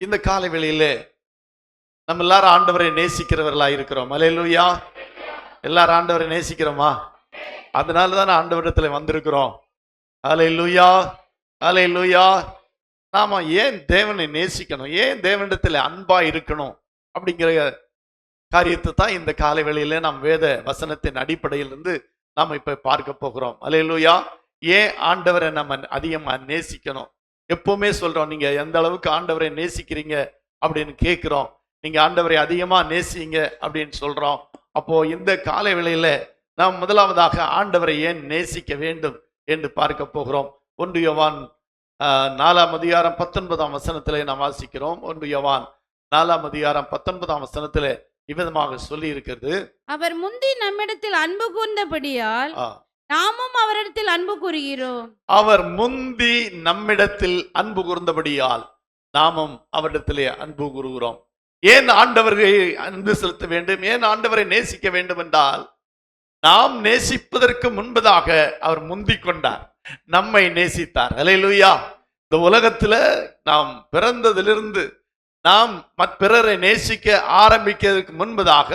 இந்த காலை வேளையிலே நம்ம எல்லாரும் ஆண்டவரை நேசிக்கிறவர்களா இருக்கிறோம். அல்லேலூயா. எல்லாரும் ஆண்டவரை நேசிக்கிறோமா? அதனாலதான் ஆண்டவரிடத்துல வந்திருக்கிறோம். அல்லேலூயா, அல்லேலூயா. நாம ஏன் தேவனை நேசிக்கணும், ஏன் தேவனிடத்துல அன்பா இருக்கணும் அப்படிங்கிற காரியத்தை தான் இந்த காலை வேளையில நாம் வேத வசனத்தின் அடிப்படையிலிருந்து நாம இப்ப பார்க்க போகிறோம். அல்லேலூயா. ஏன் ஆண்டவரை நம்ம அதிகமா நேசிக்கணும்? எப்பவுமே சொல்றோம், நீங்க எந்த அளவுக்கு ஆண்டவரை நேசிக்கிறீங்க அப்படின்னு கேட்கிறோம். நீங்க ஆண்டவரை அதிகமா நேசிங்க அப்படின்னு சொல்றோம். அப்போ இந்த காலை வேளையில நாம் முதலாவதாக ஆண்டவரை ஏன் நேசிக்க வேண்டும் என்று பார்க்க போகிறோம். 1 யோவான் 4ஆம் அதிகாரம் 19ஆம் வசனத்திலே நாம் வாசிக்கிறோம். 1 யோவான் 4ஆம் அதிகாரம் 19ஆம் வசனத்திலே இவ்விதமாக சொல்லி இருக்கிறது, அவர் முந்தி நம்மிடத்தில் அன்பு கூர்ந்தபடியால் நாமும் அவரிடத்தில் அன்பு கூறுகிறோம். அவர் முந்தி நம்மிடத்தில் அன்பு கூர்ந்தபடியால் நாமும் அவரிடத்திலே அன்பு கூறுகிறோம். ஏன் ஆண்டவரை அன்பு செலுத்த வேண்டும், ஏன் ஆண்டவரை நேசிக்க வேண்டும் என்றால், நாம் நேசிப்பதற்கு முன்பதாக அவர் முந்திக் கொண்டார், நம்மை நேசித்தார். அல்லேலூயா. இந்த உலகத்துல நாம் பிறந்ததிலிருந்து நாம் பிறரை நேசிக்க ஆரம்பிக்கிறதுக்கு முன்பதாக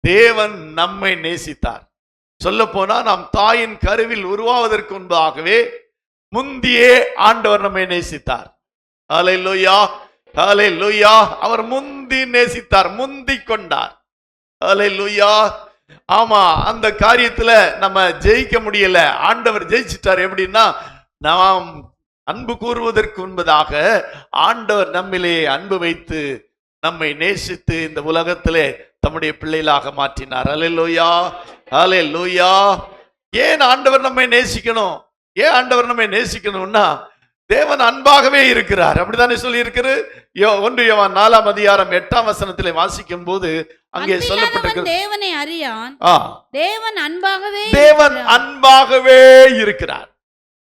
தேவன் நம்மை நேசித்தார். சொல்ல போனா நாம் தாயின் கருவில் உருவாவதற்கு முன்பதாகவே முந்தியே ஆண்டவர் நம்மை நேசித்தார். அல்லேலூயா, அல்லேலூயா. அவர் முந்தி நேசித்தார், முந்தி கொண்டார். அல்லேலூயா. ஆமா, அந்த காரியத்துல நம்ம ஜெயிக்க முடியல, ஆண்டவர் ஜெயிச்சிட்டார். எப்படின்னா, நாம் அன்பு கூறுவதற்கு முன்பதாக ஆண்டவர் நம்மிலே அன்பு வைத்து நம்மை நேசித்து இந்த உலகத்திலே தம்முடைய பிள்ளைகளாக மாற்றினார். அல்லேலூயா, அல்லேலூயா. ஏன் ஆண்டவர் நம்மை நேசிக்கணும்? ஏன் ஆண்டவர் நம்மை நேசிக்கணும்னா, தேவன் அன்பாகவே இருக்கிறார். அப்படித்தானே சொல்லி இருக்கிறது. 1 யோவான் 4ஆம் அதிகாரம் 8ஆம் வசனத்திலே வாசிக்கும் போது அங்கே சொல்லப்பட்டிருக்கிறது, தேவனை அறியான், தேவன் அன்பாகவே இருக்கிறார்.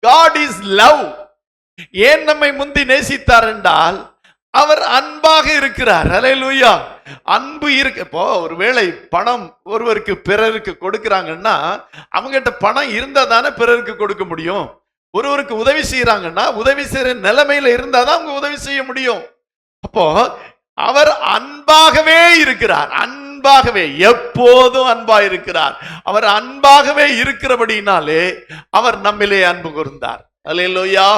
God is love. ஏன் நம்மை முந்தி நேசித்தார் என்றால், அவர் அன்பாக இருக்கிறார். அல்லேலூயா. அன்பு இருக்கு. இப்போ ஒருவேளை பணம் ஒருவருக்கு பிறருக்கு கொடுக்கிறாங்கன்னா, அவங்ககிட்ட பணம் இருந்தா தானே பிறருக்கு கொடுக்க முடியும். ஒருவருக்கு உதவி செய்யறாங்கன்னா, உதவி செய்யற நிலைமையில இருந்தாதான் அவங்க உதவி செய்ய முடியும். அப்போ அவர் அன்பாகவே இருக்கிறார், அன்பாகவே, எப்போதும் அன்பா இருக்கிறார். அவர் அன்பாகவே இருக்கிறபடினாலே அவர் நம்மிலே அன்பு கூர்ந்தார். அல்லேலூயா.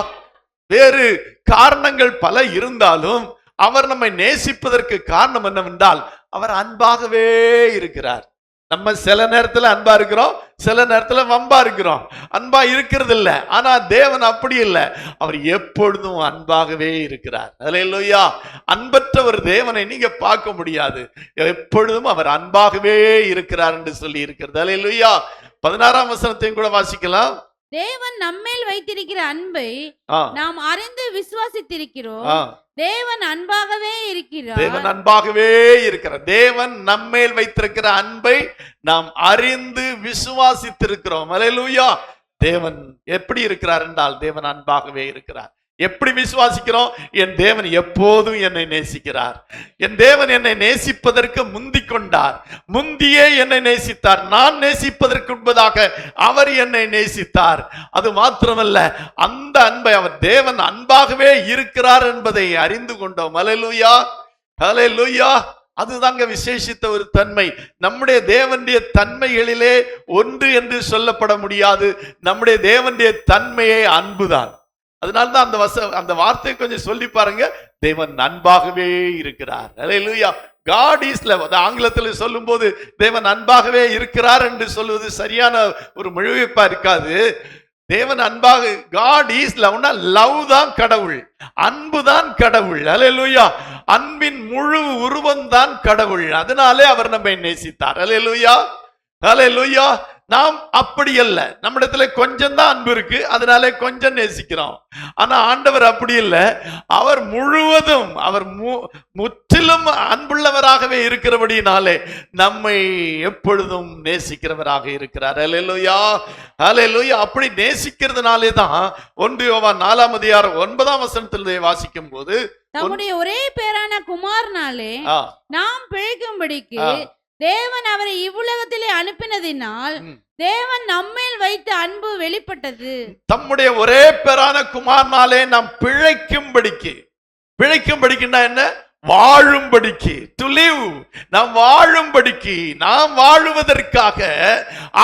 வேறு காரணங்கள் பல இருந்தாலும் அவர் நம்மை நேசிப்பதற்கு காரணம் என்னவென்றால், அவர் அன்பாகவே இருக்கிறார். நம்ம சில நேரத்துல அன்பா இருக்கிறோம், சில நேரத்துல வம்பா இருக்கிறோம், அன்பா இருக்கிறது இல்ல. ஆனா தேவன் அப்படி இல்லை, அவர் எப்பொழுதும் அன்பாகவே இருக்கிறார். அல்லேலூயா. அன்பற்ற ஒரு தேவனை நீங்க பார்க்க முடியாது, எப்பொழுதும் அவர் அன்பாகவே இருக்கிறார் என்று சொல்லி இருக்கிறது. அல்லேலூயா. 16ஆம் வசனத்தையும் கூட வாசிக்கலாம். தேவன் நம்மேல் வைத்திருக்கிற அன்பை நாம் அறிந்து விசுவாசித்திருக்கிறோம். தேவன் அன்பாகவே இருக்கிறார். தேவன் அன்பாகவே இருக்கிறார். தேவன் நம்மேல் வைத்திருக்கிற அன்பை நாம் அறிந்து விசுவாசித்திருக்கிறோம். அல்லேலூயா. தேவன் எப்படி இருக்கிறார் என்றால், தேவன் அன்பாகவே இருக்கிறார். எப்படி விசுவாசிக்கிறோம்? என் தேவன் எப்போதும் என்னை நேசிக்கிறார். என் தேவன் என்னை நேசிப்பதற்கு முந்திக் கொண்டார், முந்தியே என்னை நேசித்தார். நான் நேசிப்பதற்கு முன்பதாக அவர் என்னை நேசித்தார். அது மாத்திரமல்ல, அந்த அன்பை அவர் தேவன் அன்பாகவே இருக்கிறார் என்பதை அறிந்து கொண்டோம். அல்லேலூயா, அல்லேலூயா. அதுதாங்க விசேஷித்த ஒரு தன்மை. நம்முடைய தேவனுடைய தன்மைகளிலே ஒன்று என்று சொல்லப்பட முடியாது. நம்முடைய தேவனுடைய தன்மையே அன்புதான். அதனால்தான் அந்த வார்த்தையை கொஞ்சம் சொல்லி பாருங்க. தேவன் அன்பாகவே இருக்கிறார். அல்லேலூயா. God is love. ஆங்கிலத்தில் சொல்லும் போது தேவன் அன்பாகவே இருக்கிறார் என்று சொல்வது சரியான ஒரு மொழிபெயர்ப்பா இருக்காது. தேவன் அன்பாக, God is loveனா லவ் தான் கடவுள், அன்பு தான் கடவுள். அல்லேலூயா. அன்பின் முழு உருவம் தான் கடவுள். அதனாலே அவர் நம்மை நேசித்தார். அல்லேலூயா, அல்லேலூயா. நாம் அப்படி அல்ல, நம்மிடத்துல கொஞ்சம் தான் அன்பு இருக்கு, அதனாலே கொஞ்சம் நேசிக்கிறோம். ஆனா ஆண்டவர் அப்படி இல்லை, அவர் முழுவதும், அவர் முற்றிலும் அன்புள்ளவராகவே இருக்கிறபடினாலே நம்மை எப்பொழுதும் நேசிக்கிறவராக இருக்கிறார். அல்லேலூயா, அல்லேலூயா. அப்படி நேசிக்கிறதுனாலே தான் 1 யோவான் 4ஆம் அதிகாரம் 9ஆம் வசனத்திலே வாசிக்கும் போது, தம்முடைய ஒரே பேரான குமாரனாலே நாம் பிழைக்கும்படிக்கு தேவன் அவரை இவ்வுலகத்திலே அனுப்பினதினால் தேவன் நம்மேல் வைத்த அன்பு வெளிப்பட்டது. தம்முடைய ஒரே பேரான குமாரனாலே நாம் பிழைக்கும்படிக்கு, பிழைக்கும்படிக்குன்னா என்ன? வாழும்படிக்கு, டு லிவ், நாம் வாழும்படிக்கு, நாம் வாழுவதற்காக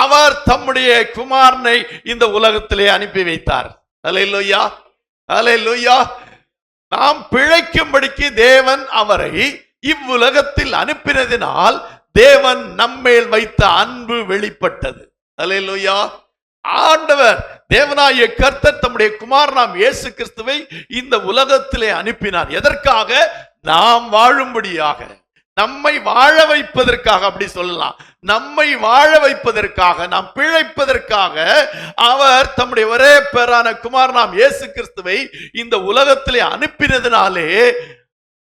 அவர் தம்முடைய குமாரனை இந்த உலகத்திலே அனுப்பி வைத்தார். அல்லேலூயா, அல்லேலூயா. நாம் பிழைக்கும்படிக்கு தேவன் அவரை இவ்வுலகத்தில் அனுப்பினதினால் தேவன் நம்மேல் வைத்த அன்பு வெளிப்பட்டது. அல்லேலூயா. ஆண்டவர் தேவனாகிய கர்த்தர் தம்முடைய குமாரனாம் இயேசு கிறிஸ்துவை இந்த உலகத்திலே அனுப்பினார். எதற்காக? நாம் வாழும்படியாக, நம்மை வாழ வைப்பதற்காக. அப்படி சொல்லலாம், நம்மை வாழ வைப்பதற்காக, நாம் பிழைப்பதற்காக அவர் தம்முடைய ஒரே பேரான குமாரனாம் இயேசு கிறிஸ்துவை இந்த உலகத்திலே அனுப்பினதினாலே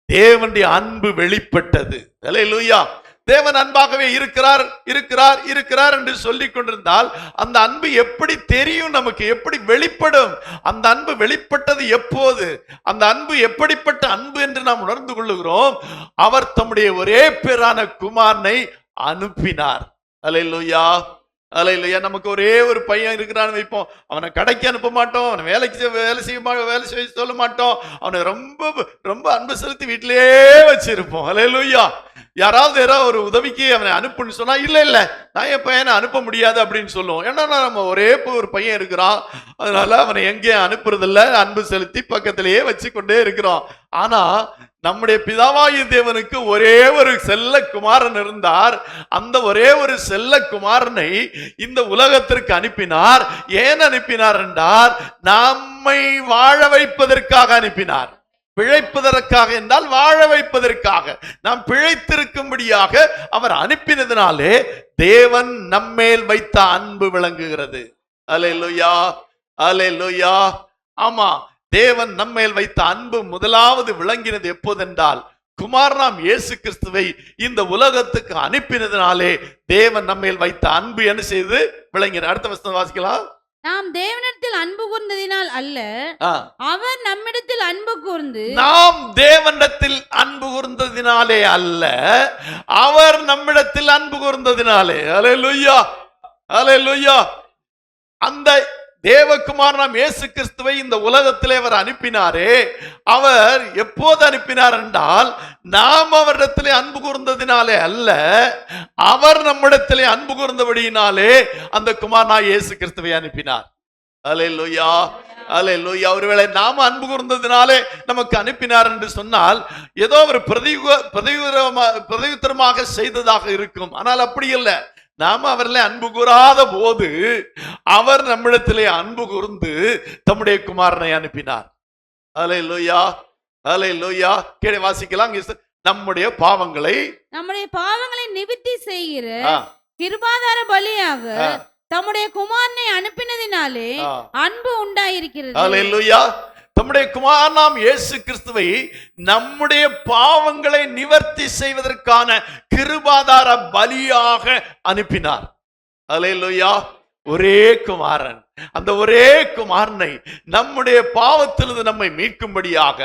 தேவனுடைய அன்பு வெளிப்பட்டது. அல்லேலூயா. தேவன் அன்பாகவே இருக்கிறார் இருக்கிறார் இருக்கிறார் என்று சொல்லிக் கொண்டிருந்தால் அந்த அன்பு எப்படி தெரியும்? நமக்கு எப்படி வெளிப்படும்? அந்த அன்பு வெளிப்பட்டது எப்போது? அந்த அன்பு எப்படிப்பட்ட அன்பு என்று நாம் உணர்ந்து கொள்ளுகிறோம். அவர் தம்முடைய ஒரே பேரான குமாரனை அனுப்பினார். அல்லேலூயா, அல்லேலூயா. நமக்கு ஒரே ஒரு பையன் இருக்கிறான்னு வைப்போம், அவனை கடைக்கு அனுப்ப மாட்டோம், அவனை வேலை செய்ய சொல்ல மாட்டோம், அவனை ரொம்ப ரொம்ப அன்பு செலுத்தி வீட்டிலேயே வச்சிருப்போம். அல்லேலூயா. யாராவது ஒரு உதவிக்கு அவனை அனுப்புன்னு சொன்னா, இல்ல இல்ல நான் என் பையனை அனுப்ப முடியாது அப்படின்னு சொல்லுவோம். ஏன்னா நம்ம ஒரே ஒரு பையன் இருக்கிறான், அதனால அவனை எங்கேயும் அனுப்புறதில்ல, அன்பு செலுத்தி பக்கத்திலேயே வச்சு கொண்டே இருக்கிறோம். ஆனா நம்முடைய பிதாவாகிய தேவனுக்கு ஒரே ஒரு செல்ல குமாரன் இருந்தார். அந்த ஒரே ஒரு செல்ல குமாரனை இந்த உலகத்திற்கு அனுப்பினார். ஏன் அனுப்பினார் என்றால், நம்மை வாழ வைப்பதற்காக அனுப்பினார். பிழைப்பதற்காக என்றால் வாழ வைப்பதற்காக, நாம் பிழைத்திருக்கும்படியாக அவர் அனுப்பினதினாலே தேவன் நம்மேல் வைத்த அன்பு விளங்குகிறது. அல்லேலூயா, அல்லேலூயா. ஆமா, தேவன் நம்மேல் வைத்த அன்பு முதலாவது விளங்கினது எப்போதென்றால், குமாரனாம் இயேசு கிறிஸ்துவை இந்த உலகத்துக்கு அனுப்பினதினாலே தேவன் நம்மேல் வைத்த அன்பு என்ன செய்து விளங்கின. அடுத்த வசனம் வாசிக்கலாம். நாம் தேவனிடத்தில் அன்பு கூர்ந்ததினால் அல்ல, அவர் நம்மிடத்தில் அன்பு கூர்ந்து. நாம் தேவனிடத்தில் அன்பு கூர்ந்ததினாலே அல்ல, அவர் நம்மிடத்தில் அன்பு கூர்ந்ததினாலே. அல்லேலூயா, அல்லேலூயா. அந்த தேவகுமாரனாம் இயேசு கிறிஸ்துவை இந்த உலகத்திலே அவர் அனுப்பினாரே, அவர் எப்போது அனுப்பினார் என்றால், நாம் அவரிடத்திலே அன்பு கூர்ந்ததினாலே அல்ல, அவர் நம்மிடத்திலே அன்பு கூர்ந்தபடியினாலே அந்த குமாரனாய் இயேசு கிறிஸ்துவை அனுப்பினார். அல்லேலூயா, அல்லேலூயா. ஒருவேளை நாம அன்பு கூர்ந்ததினாலே நமக்கு அனுப்பினார் என்று சொன்னால் ஏதோ ஒரு பிரதியுத்தரமாக செய்ததாக இருக்கும். ஆனால் அப்படி இல்லை. நாம அவரிலே அன்பு கூறாத போது அவர் நம்மிடத்திலே அன்பு கூர்ந்து தம்முடைய குமாரனை அனுப்பினார். அல்லேலூயா, அல்லேலூயா. கீழே வாசிக்கலாம். நம்முடைய பாவங்களை நிவிர்த்தி செய்கிற கிருபாதார பலியாக தம்முடைய குமாரனை அனுப்பினதினாலே அன்பு உண்டாயிருக்கிறது. அல்லேலூயா. தம்முடைய குமாரனாம் இயேசு கிறிஸ்துவை நம்முடைய பாவங்களை நிவர்த்தி செய்வதற்கான கிருபாதார பலியாக அனுப்பினார். அல்லேலூயா. ஒரே குமாரன், அந்த ஒரே குமாரனை நம்முடைய பாவத்திலிருந்து நம்மை மீட்கும்படியாக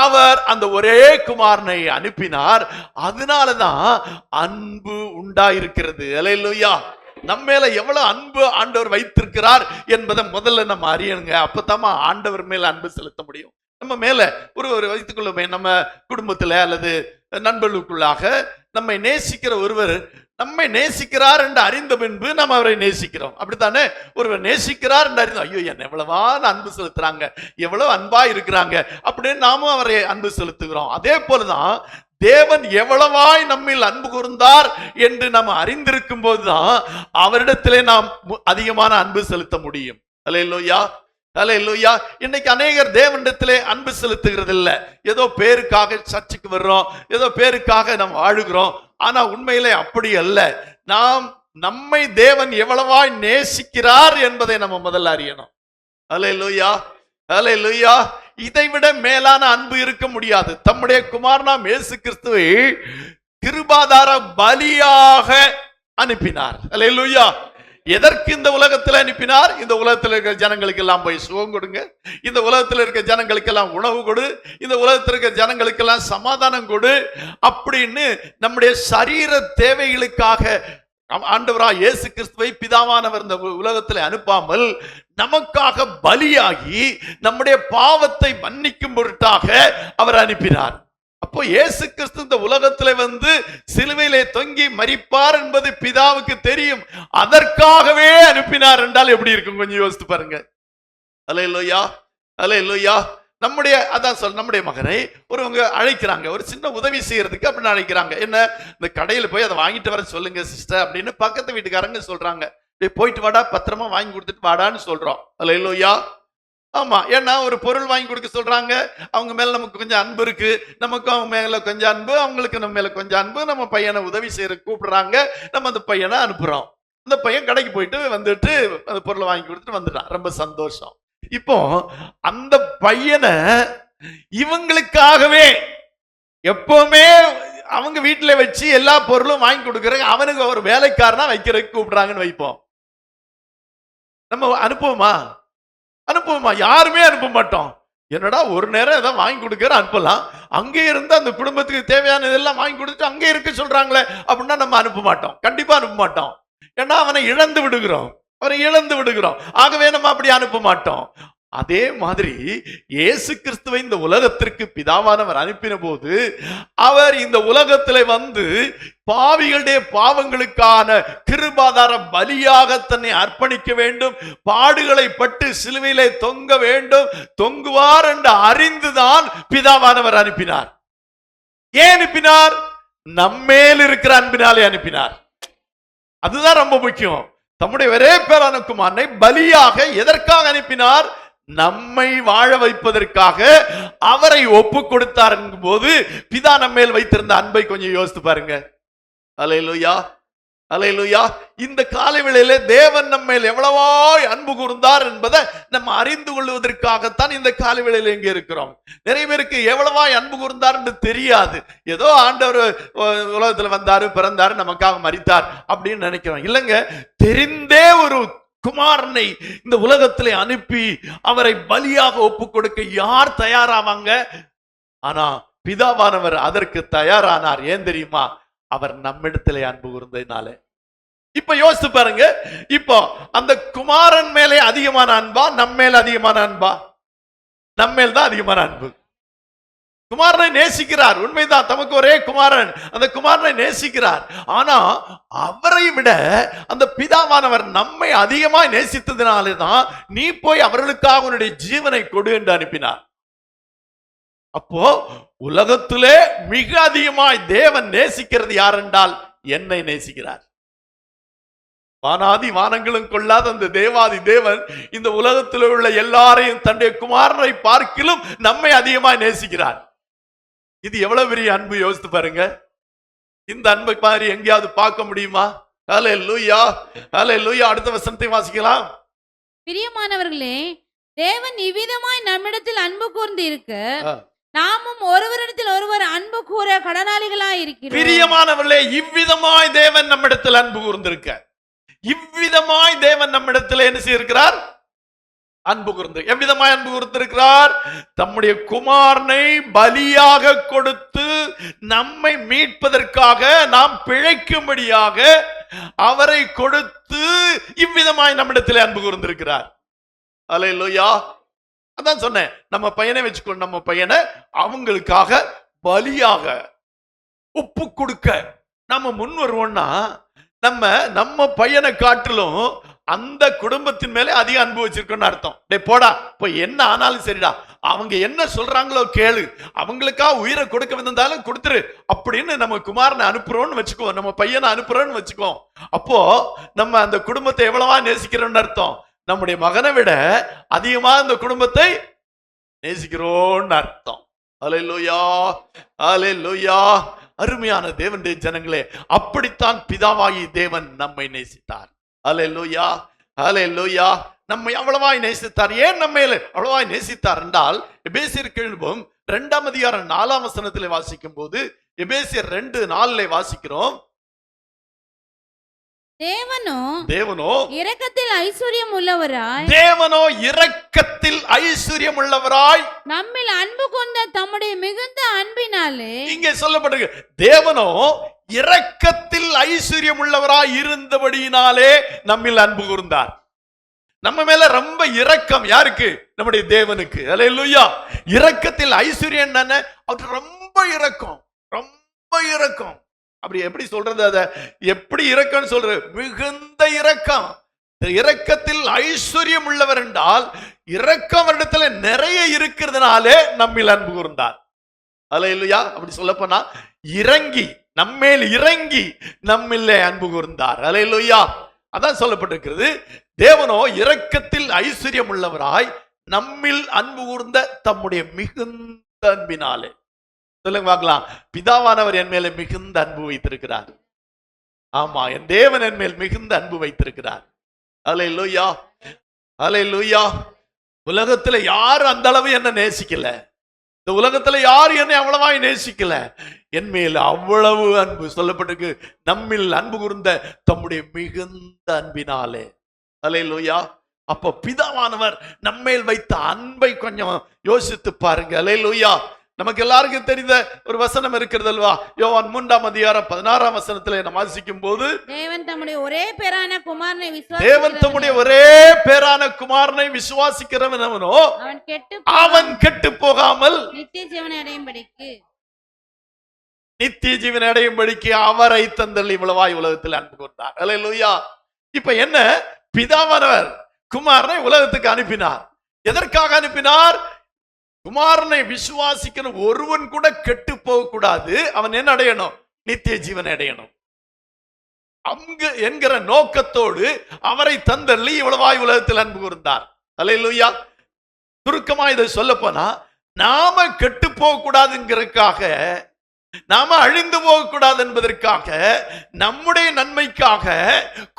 அவர் அந்த ஒரே குமாரனை அனுப்பினார். அதனாலதான் அன்பு உண்டாயிருக்கிறது. அல்லேலூயா. நம்ம மேல எவ்வளவு அன்பு ஆண்டவர் வைத்திருக்கிறார் என்பதை முதல்ல நம்ம அறியணுங்க. அப்பதான் ஆண்டவர் மேல அன்பு செலுத்த முடியும். நம்ம மேல ஒரு வைத்துக் கொள்ளுமே, நம்ம குடும்பத்துல அல்லது நண்பர்களுக்குள்ளாக நம்மை நேசிக்கிற ஒருவர் நம்மை நேசிக்கிறார் என்று அறிந்த பின்பு நம்ம அவரை நேசிக்கிறோம். அப்படித்தானே? ஒருவர் நேசிக்கிறார் என்று அறிந்தோம், ஐயோ என்ன எவ்வளவான அன்பு செலுத்துறாங்க, எவ்வளவு அன்பா இருக்கிறாங்க அப்படின்னு நாமும் அவரை அன்பு செலுத்துகிறோம். அதே போலதான் தேவன் எவ்வளவாய் நம்மில் அன்பு கூர்ந்தார் என்று நாம் அறிந்திருக்கும் போதுதான் அவரிடத்திலே நாம் அதிகமான அன்பு செலுத்த முடியும். அல்லேலூயா, அல்லேலூயா. இன்னைக்கு அநேகர் தேவனிடத்திலே அன்பு செலுத்துகிறது இல்லை. ஏதோ பேருக்காக சர்ச்சுக்கு வர்றோம், ஏதோ பேருக்காக நாம் வாழுகிறோம். ஆனா உண்மையிலே அப்படி அல்ல. நாம் நம்மை தேவன் எவ்வளவாய் நேசிக்கிறார் என்பதை நம்ம முதல்ல அறியணும். அல்லேலூயா, அல்லேலூயா. இதைவிட மேலான அன்பு இருக்க முடியாது. தம்முடைய குமாரனாம் இயேசு கிறிஸ்துவை கிருபாதார பலியாக அனுப்பினார். அல்லேலூயா. எதற்கு இந்த உலகத்தில் அனுப்பினார்? இந்த உலகத்தில் இருக்கிற ஜனங்களுக்கு எல்லாம் போய் சுகம் கொடுங்க, இந்த உலகத்தில் இருக்கிற ஜனங்களுக்கெல்லாம் உணவு கொடு, இந்த உலகத்தில் இருக்கிற ஜனங்களுக்கெல்லாம் சமாதானம் கொடு அப்படின்னு நம்முடைய சரீர தேவைகளுக்காக ஆண்டவராய் இயேசு கிறிஸ்துவை பிதாவானவர் இந்த உலகத்தில் அனுப்பாமல் நமக்காக பலியாகி நம்முடைய பாவத்தை மன்னிக்கும் பொருட்டாக அவர் அனுப்பினார். அப்போ இயேசு கிறிஸ்து இந்த உலகத்திலே வந்து சிலுவையிலே தொங்கி மரிப்பார் என்பது பிதாவுக்கு தெரியும். அதற்காகவே அனுப்பினார் என்றால் எப்படி இருக்கும் கொஞ்சம் யோசித்து பாருங்க. அல்லேலூயா, அல்லேலூயா. நம்முடைய மகனை ஒருவங்க அழைக்கிறாங்க, ஒரு சின்ன உதவி செய்யறதுக்கு அப்படின்னு அழைக்கிறாங்க. என்ன, இந்த கடையில் போய் அதை வாங்கிட்டு வர சொல்லுங்க சிஸ்டர் அப்படின்னு பக்கத்து வீட்டுக்காரங்க சொல்றாங்க. போயிட்டு வாடா, பத்திரமா வாங்கி கொடுத்துட்டு வாடான்னு சொல்றோம். அல்லேலூயா. ஆமா, ஏன்னா ஒரு பொருள் வாங்கி கொடுக்க சொல்றாங்க, அவங்க மேல நமக்கு கொஞ்சம் அன்பு இருக்கு, நமக்கு அவங்க மேல கொஞ்சம் அன்பு, அவங்களுக்கு நம்ம மேல கொஞ்சம் அன்பு, நம்ம பையனை உதவி செய்யற கூப்பிடுறாங்க, நம்ம அந்த பையனை அனுப்புறோம். அந்த பையன் கடைக்கு போயிட்டு வந்துட்டு அந்த பொருளை வாங்கி கொடுத்துட்டு வந்துட்டான், ரொம்ப சந்தோஷம். இப்போ அந்த பையனை இவங்களுக்காகவே எப்பவுமே அவங்க வீட்டுல வச்சு எல்லா பொருளும் வாங்கி கொடுக்கறாங்க, அவனுக்கு ஒரு வேலைக்காரனா வைக்கிறதுக்கு கூப்பிடுறாங்கன்னு வைப்போம். நம்ம அனுப்புவோமா? யாருமே அனுப்ப மாட்டோம். என்னடா ஒரு நேரம் ஏதாவது வாங்கி கொடுக்கற அனுப்பலாம், அங்கே இருந்து அந்த குடும்பத்துக்கு தேவையான இதெல்லாம் வாங்கி கொடுத்துட்டு அங்கே இருக்க சொல்றாங்களே அப்படின்னா நம்ம அனுப்ப மாட்டோம், கண்டிப்பா அனுப்ப மாட்டோம். ஏன்னா அவரை இழந்து விடுகிறோம், ஆகவே நம்ம அப்படி அனுப்ப மாட்டோம். அதே மாதிரி இயேசு கிறிஸ்துவை இந்த உலகத்திற்கு பிதாவானவர் அனுப்பின போது அவர் இந்த உலகத்திலே வந்து பாவிகளுடைய பாவங்களுக்கான கிருபாதார பலியாக தன்னை அர்ப்பணிக்க வேண்டும், பாடுகளை பட்டு சிலுவையிலே தொங்க வேண்டும், தொங்குவார் என்று அறிந்துதான் பிதாவானவர் அனுப்பினார். ஏன் அனுப்பினார்? நம்மேல் இருக்கிற அன்பினாலே அனுப்பினார். அதுதான் ரொம்ப முக்கியம். தம்முடைய ஒரே பேரான குமாரனை பலியாக எதற்காக அனுப்பினார்? நம்மை வாழ வைப்பதற்காக அவரை ஒப்பு கொடுத்தார் போது பிதா நம்மேல் வைத்திருந்த அன்பை கொஞ்சம் யோசித்து பாருங்க. அல்லேலூயா, அல்லேலூயா. இந்த காலை வேளையிலே தேவன் நம்மேல் எவ்வளவோ அன்பு கூர்ந்தார் என்பதை நம்ம அறிந்து கொள்வதற்காகத்தான் இந்த காலை வேளையில எங்க இருக்கிறோம். நிறைய பேருக்கு எவ்வளவா அன்பு கூர்ந்தார் என்று தெரியாது. ஏதோ ஆண்டவர் உலகத்துல வந்தாரு, பிறந்தாரு, நமக்காக மரித்தார் அப்படின்னு நினைக்கிறோம். இல்லைங்க, தெரிந்தே ஒரு குமாரனை இந்த உலகத்திலே அனுப்பி அவரை பலியாக ஒப்பு கொடுக்க யார் தயாராவாங்க? ஆனா பிதாவானவர் அதற்கு தயாரானார். ஏன் தெரியுமா? அவர் நம்மிடத்திலே அன்பு கூர்ந்ததினால. இப்ப யோசித்து பாருங்க, இப்போ அந்த குமாரன் மேலே அதிகமான அன்பா, நம்மேல் அதிகமான அன்பா? நம்மேல் தான் அதிகமான அன்பு. குமாரனை நேசிக்கிறார், உண்மைதான், தமக்கு ஒரே குமாரன், அந்த குமாரனை நேசிக்கிறார். ஆனா அவரை விட அந்த பிதாவானவர் நம்மை அதிகமாய் நேசித்ததினாலே தான் நீ போய் அவர்களுக்காக உன்னுடைய ஜீவனை கொடு என்று அனுப்பினார். அப்போ உலகத்திலே மிக அதிகமாய் தேவன் நேசிக்கிறது யார் என்றால் என்னை நேசிக்கிறார். வானாதி வானங்களும் கொள்ளாத அந்த தேவாதி தேவன் இந்த உலகத்தில் உள்ள எல்லாரையும் தன்னுடைய குமாரனை பார்க்கிலும் நம்மை அதிகமாய் நேசிக்கிறார். இது எவ்வளவு பெரிய அன்பு, யோசித்து பாருங்க. இந்த அன்பை மாதிரி எங்கேயாவது பார்க்க முடியுமா? ஹல்லேலூயா, ஹல்லேலூயா. அடுத்த வசனத்தை வாசிக்கலாம். பிரியமானவர்களே, தேவன் இவ்விதமாய் நம்மிடத்தில் அன்பு கூர்ந்து இருக்க நாமும் ஒருவரிடத்தில் ஒருவர் அன்பு கூற கடனாளிகளாய் இருக்கிறோம். பிரியமானவர்களே, இவ்விதமாய் தேவன் நம்மிடத்தில் அன்பு கூர்ந்திருக்க, இவ்விதமாய் தேவன் நம்மிடத்தில் என்ன செய்திருக்கிறார்? அன்பு கூர்ந்து. எவ்விதமாய் அன்பு கூர்ந்திருக்கிறார்? தம்முடைய குமாரனை பலியாக கொடுத்து நம்மை மீட்பதற்காக, நாம் பிழைக்கும்படியாக அவரை கொடுத்து இவ்விதமாய் நம்மிடத்தில் அன்பு கூர்ந்திருக்கிறார். அல்லேலூயா. அதான் சொன்னேன், நம்ம பையனை வச்சுக்கோ, நம்ம பையனை அவங்களுக்காக பலியாக ஒப்பு கொடுக்க நம்ம முன் வருவோம்னா நம்ம பையனை காட்டிலும் அந்த குடும்பத்தின் மேலே அதிக அன்பு வச்சிருக்கோம்னு அர்த்தம். டே போடா, இப்போ என்ன ஆனாலும் சரிடா, அவங்க என்ன சொல்றாங்களோ கேளு, அவங்களுக்காக உயிரை கொடுக்க வந்தாலும் கொடுத்துரு அப்படின்னு நம்ம குமாரனை அனுப்புறோம்னு வச்சுக்கோ, நம்ம பையனை அனுப்புறோம்னு வச்சுக்கோ. அப்போ நம்ம அந்த குடும்பத்தை எவ்வளவா நேசிக்கிறோம்னு அர்த்தம். நம்முடைய மகனை விட அதிகமா இந்த குடும்பத்தை நேசிக்கிறோம்னு அர்த்தம். அல்லேலூயா, அல்லேலூயா. அருமையான தேவனுடைய ஜனங்களே, அப்படித்தான் பிதாவாகி தேவன் நம்மை நேசித்தார். அல்லேலூயா, அல்லேலூயா. நம்மை அவ்வளவாய் நேசித்தார். ஏன் நம்ம அவ்வளவாய் நேசித்தார் என்றால், எபேசியர் எழுதும் 2ஆம் அதிகாரம் 4ஆம் வசனத்திலே வாசிக்கும் போது, எபேசியர் 2:4 வாசிக்கிறோம். தேவனோ இரக்கத்தில் ஐஸ்வர்யம் உள்ளவராய், தேவனோ இரக்கத்தில் ஐஸ்வர்யம் உள்ளவராய் நம்மில் அன்பு கொண்ட தம்முடைய மிகுந்த அன்பினாலே, இங்கே சொல்லப்பட்டிருக்கு, தேவனோ இரக்கத்தில் ஐஸ்வர்யம் உள்ளவராய் இருந்தபடியினாலே நம்மில் அன்பு கூர்ந்தார். நம்ம மேல ரொம்ப இரக்கம் யாருக்கு? நம்முடைய தேவனுக்கு. அல்லேலூயா. இரக்கத்தில் ஐஸ்வர்யம் என்னன்னு, அவர் ரொம்ப இரக்கம், ரொம்ப இரக்கம். அப்படி எப்படி சொல்றது? அத எப்படி இரக்கம் சொல்றது? மிகுந்த இரக்கம். இரக்கத்தில் ஐஸ்வர்யம் உள்ளவர் என்றால் இரக்கம் இடத்துல நிறைய இருக்கிறதுனாலே நம்மில் அன்பு கூர்ந்தார். அல்லேலூயா. அப்படி சொல்ல போனா இறங்கி, நம்மேல் இறங்கி நம்மிலே அன்பு கூர்ந்தார். அல்லேலூயா. அதான் சொல்லப்பட்டிருக்கிறது. தேவனோ இரக்கத்தில் ஐஸ்வர்யம் உள்ளவராய் நம்மில் அன்பு கூர்ந்த தம்முடைய மிகுந்த அன்பினாலே. சொல்லுங்க பார்க்கலாம். பிதாவானவர் என் மேல மிகுந்த அன்பு வைத்திருக்கிறார். ஆமா, என் தேவன் என் மேல் மிகுந்த அன்பு வைத்திருக்கிறார். அல்லேலூயா, அல்லேலூயா. உலகத்துல யாரும் அந்த அளவு என்ன நேசிக்கல. இந்த உலகத்துல யாரும் என்னை அவ்வளவாய் நேசிக்கல. என் மேல் அவ்வளவு அன்பு சொல்லப்பட்டிருக்கு. நம்மில் அன்பு கூர்ந்த தம்முடைய மிகுந்த அன்பினாலே. அல்லேலூயா. அப்ப பிதாவானவர் நம்மேல் வைத்த அன்பை கொஞ்சம் யோசித்து பாருங்க. அல்லேலூயா. நமக்கு எல்லாருக்கும் தெரிந்த ஒரு வசனம் இருக்கிறது அல்வா? யோவான் 3ஆம் அதிகாரம் 16ஆம் வசனத்துல நம்ம வாசிக்கும் போது, தேவன் தம்முடைய ஒரே பேரான குமாரனை விசுவாசிக்கிறவன் அவனோ அவன் கெட்டு போகாமல் நித்திய ஜீவனை அடையும்படிக்கு அவரை தந்தல் இவ்வளவாய் உலகத்தில் அன்பு கூர்ந்தார். அல்லேலூயா. இப்ப என்ன? பிதாவானவர் குமாரனை உலகத்துக்கு அனுப்பினார். எதற்காக அனுப்பினார்? குமாரனை விசுவாசிக்கணும் ஒருவன் கூட கெட்டு போக கூடாது. அவன் என்ன அடையணும்? நித்திய ஜீவனை அடையணும். அங்கு என்கிற நோக்கத்தோடு அவரை தந்தள்ளி இவ்வளவாய் உலகத்தில் அன்பு கூர்ந்தார். அல்லேலூயா. சுருக்கமா இதை சொல்ல போனா, நாம கெட்டு போக கூடாதுங்கிறதுக்காக, நாம அழிந்து போகக்கூடாது என்பதற்காக, நம்முடைய நன்மைக்காக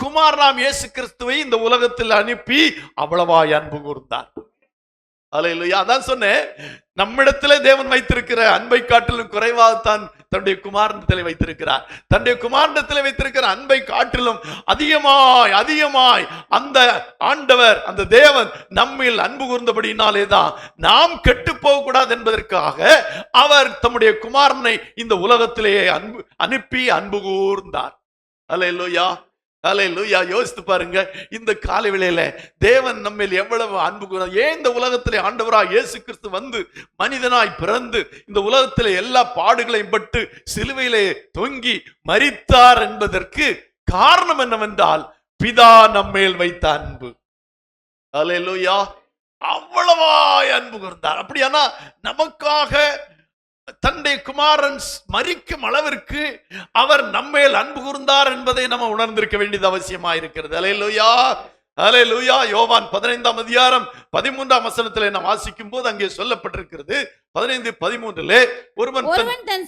குமாரனாம் இயேசு கிறிஸ்துவை இந்த உலகத்தில் அனுப்பி அவ்வளவாய் அன்பு கூர்ந்தார். அல்லேலூயா. அதான் சொன்னேன், நம்மிடத்திலே தேவன் வைத்திருக்கிற அன்பை காட்டிலும் குறைவாகத்தான் தன்னுடைய குமாரனிடத்திலே வைத்திருக்கிறார். தன்னுடைய குமாரனிடத்திலே வைத்திருக்கிற அன்பை காட்டிலும் அதிகமாய் அதிகமாய் அந்த ஆண்டவர், அந்த தேவன் நம்மில் அன்பு கூர்ந்தபடினாலே தான் நாம் கெட்டு போக கூடாது என்பதற்காக அவர் தம்முடைய குமாரனை இந்த உலகத்திலேயே அனுப்பி அன்பு கூர்ந்தார். அல்லேலூயா, அல்லேலூயா. யோசித்து பாருங்க, இந்த காலை வேளையில தேவன் நம்மேல் எவ்வளவு அன்பு கூர்ந்தார். ஏன் இந்த உலகத்திலே ஆண்டவராய் இயேசு கிறிஸ்து வந்து மனிதனாய் பிறந்து இந்த உலகத்திலே எல்லா பாடுகளையும் பட்டு சிலுவையிலே தொங்கி மரித்தார் என்பதற்கு காரணம் என்னவென்றால், பிதா நம்மேல் வைத்த அன்பு. அல்லேலூயா. அவ்வளவாய் அன்பு கூர்ந்தார். அப்படியானா நமக்காக தன்னுடைய குமாரன் மரிக்கும் அளவிற்கு அவர் நம்மேல் அன்பு கூர்ந்தார் என்பதை நம்ம உணர்ந்திருக்க வேண்டியது அவசியமா இருக்கிறது. அல்லேலூயா, அல்லேலூயா. யோவான் 15ஆம் அதிகாரம் 13ஆம் வசனத்திலே நாம் வாசிக்கும் போது அங்கே சொல்லப்பட்டிருக்கிறது, 15:13, ஒருவன் தன்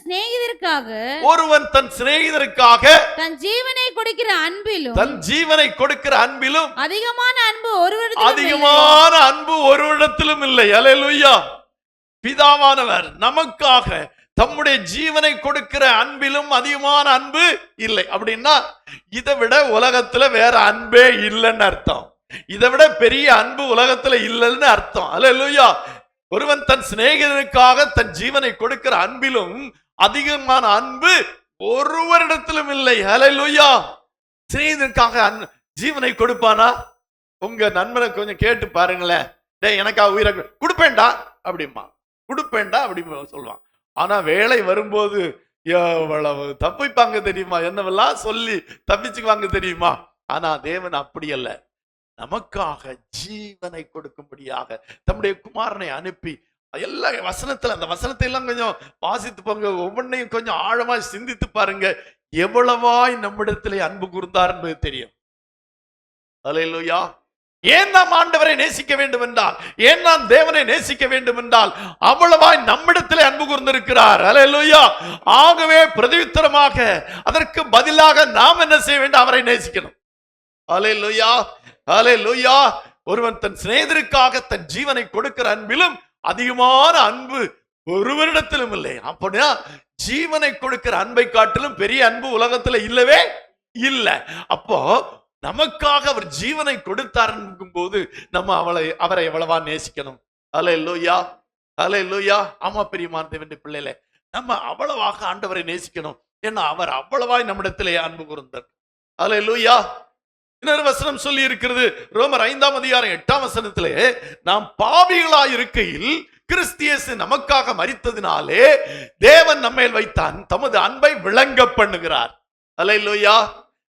சிநேகிதருக்காக தன் ஜீவனை கொடுக்கிற அன்பிலும் அதிகமான அன்பு ஒருவரிடத்திலும் இல்லை. அல்லேலூயா. பிதாவானவர் நமக்காக தம்முடைய ஜீவனை கொடுக்கிற அன்பிலும் அதிகமான அன்பு இல்லை. அப்படின்னா இதை விட உலகத்துல வேற அன்பே இல்லைன்னு அர்த்தம். இதை விட பெரிய அன்பு உலகத்துல இல்லைன்னு அர்த்தம். அல்லேலூயா. ஒருவன் தன் சிநேகிதனுக்காக தன் ஜீவனை கொடுக்கிற அன்பிலும் அதிகமான அன்பு ஒருவரிடத்திலும் இல்லை. அல்லேலூயா. சிநேகிதனுக்காக ஜீவனை கொடுப்பானா? உங்க நண்பனை கொஞ்சம் கேட்டு பாருங்களேன். டேய், எனக்காக உயிரை கொடுப்பேன்டா அப்படிமா, கொடுப்பேன்டா அப்படின்னு சொல்லுவான். ஆனா வேலை வரும்போது எவ்வளவு தப்பிப்பாங்க தெரியுமா? என்னவெல்லாம் சொல்லி தப்பிச்சுக்குவாங்க தெரியுமா? ஆனா தேவன் அப்படி அல்ல. நமக்காக ஜீவனை கொடுக்கும்படியாக தம்முடைய குமாரனை அனுப்பி, எல்லா வசனத்துல, அந்த வசனத்தை எல்லாம் கொஞ்சம் வாசித்து போங்க, ஒவ்வொன்றையும் கொஞ்சம் ஆழமாய் சிந்தித்து பாருங்க. எவ்வளவாய் நம்மிடத்திலே அன்பு கூர்ந்தார் என்பது தெரியும். அல்லேலூயா. ஏன் நாம் ஆண்டவரை நேசிக்க வேண்டும் என்றால், ஏன் நாம் தேவனை நேசிக்க வேண்டும் என்றால், அவ்வளவாய் நம்மிடத்திலே அன்பு கூர்ந்திருக்கிறார். அல்லேலூயா. ஆகவே பிரதியுத்தரமாக அதற்கு பதிலாக நாம் என்ன செய்ய வேண்டும்? அவரை நேசிக்கணும். அல்லேலூயா, அல்லேலூயா. ஒருவன் தன் சிநேகிதருக்காக தன் ஜீவனை கொடுக்கிற அன்பிலும் அதிகமான அன்பு ஒருவரிடத்திலும் இல்லை. அப்படின்னா ஜீவனை கொடுக்கிற அன்பை காட்டிலும் பெரிய அன்பு உலகத்துல இல்லவே இல்லை. அப்போ நமக்காக அவர் ஜீவனை கொடுத்தார் போது நம்ம அவரை எவ்வளவா நேசிக்கணும். அல்லேலூயா, அல்லேலூயா. ஆமா பிரியமான தேவனுடைய பிள்ளைகளே, நம்ம அவ்வளவாக ஆண்டவரை நேசிக்கணும். ஏன்னா அவர் அவ்வளவாய் நம்மிடத்திலே அன்பு கூர்ந்தார். அல்லேலூயா. இன்னொரு வசனம் சொல்லி இருக்கிறது, ரோமர் 5:8 நாம் பாவிகளாய் இருக்கையில் கிறிஸ்து இயேசு நமக்காக மரித்ததினாலே தேவன் நம்மேல் வைத்தான் தமது அன்பை விளங்க பண்ணுகிறார். அல்லேலூயா.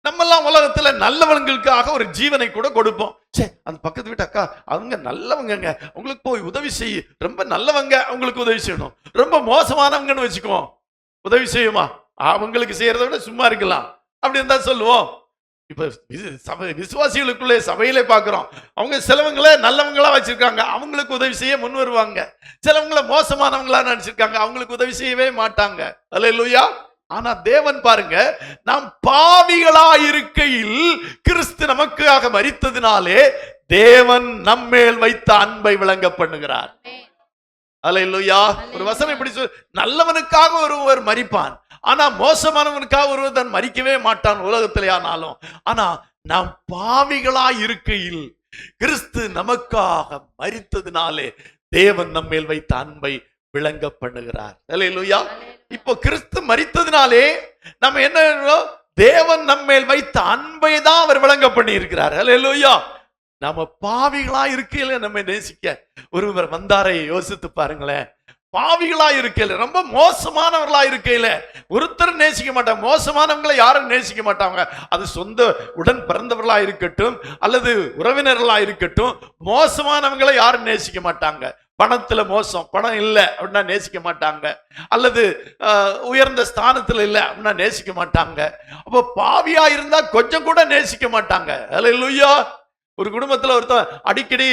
நம்மெல்லாம் உலகத்துல நல்லவங்களுக்காக ஒரு ஜீவனை கூட கொடுப்போம். சே, அந்த பக்கத்து வீட்டு அக்கா அவங்க நல்லவங்க, உங்களுக்கு போய் உதவி செய்ய, ரொம்ப நல்லவங்க அவங்களுக்கு உதவி செய்யணும். ரொம்ப மோசமானவங்கன்னு வச்சுக்குவோம், உதவி செய்யுமா? அவங்களுக்கு செய்யறத விட சும்மா இருக்கலாம் அப்படின்னு தான் சொல்லுவோம். இப்ப விசுவாசிகளுக்குள்ளே சபையிலே பார்க்கிறோம், அவங்க சிலவங்கள நல்லவங்களா வச்சிருக்காங்க, அவங்களுக்கு உதவி செய்ய முன் வருவாங்க. சிலவங்கள மோசமானவங்களா நினைச்சிருக்காங்க, அவங்களுக்கு உதவி செய்யவே மாட்டாங்க. அல்லேலூயா. ஆனா தேவன் பாருங்க, நாம் பாவிகளா இருக்கையில் கிறிஸ்து நமக்காக மரித்ததினாலே தேவன் நம்மேல் வைத்த அன்பை விளங்க பண்ணுகிறார். அல்லேலூயா. ஒரு வசனம் இப்படி சொல், நல்லவனுக்காக ஒருவர் மரிப்பான், ஆனா மோசமானவனுக்காக ஒருவர் தான் மரிக்கவே மாட்டான் உலகத்திலே. ஆனாலும் ஆனா நாம் பாவிகளா இருக்கையில் கிறிஸ்து நமக்காக மரித்ததினாலே தேவன் நம்மேல் வைத்த அன்பை விளங்க பண்ணுகிறார். அல்லேலூயா. இப்போ கிறிஸ்து மரித்ததினாலே நம்ம என்ன, தேவன் நம்மேல் வைத்த அன்பை தான் அவர் விளங்க பண்ணி இருக்கிறார். அல்லேலூயா. நம்ம பாவிகளா இருக்கையில நம்ம நேசிக்க ஒருவர் வந்தாரை யோசித்து பாருங்களேன். பாவிகளா இருக்கையில, ரொம்ப மோசமானவர்களா இருக்கையில ஒருத்தர் நேசிக்க மாட்டாங்க. மோசமானவங்களை யாரும் நேசிக்க மாட்டாங்க. அது சொந்த உடன் பிறந்தவர்களா இருக்கட்டும் அல்லது உறவினர்களா இருக்கட்டும், மோசமானவங்களை யாரும் நேசிக்க மாட்டாங்க. பணத்துல மோசம், பணம் இல்லை அப்படின்னா நேசிக்க மாட்டாங்க. அல்லது உயர்ந்த ஸ்தானத்துல இல்லை அப்படின்னா நேசிக்க மாட்டாங்க. அப்போ பாவியா இருந்தா கொஞ்சம் கூட நேசிக்க மாட்டாங்க. அல்லேலூயா. ஒரு குடும்பத்துல ஒருத்தன் அடிக்கடி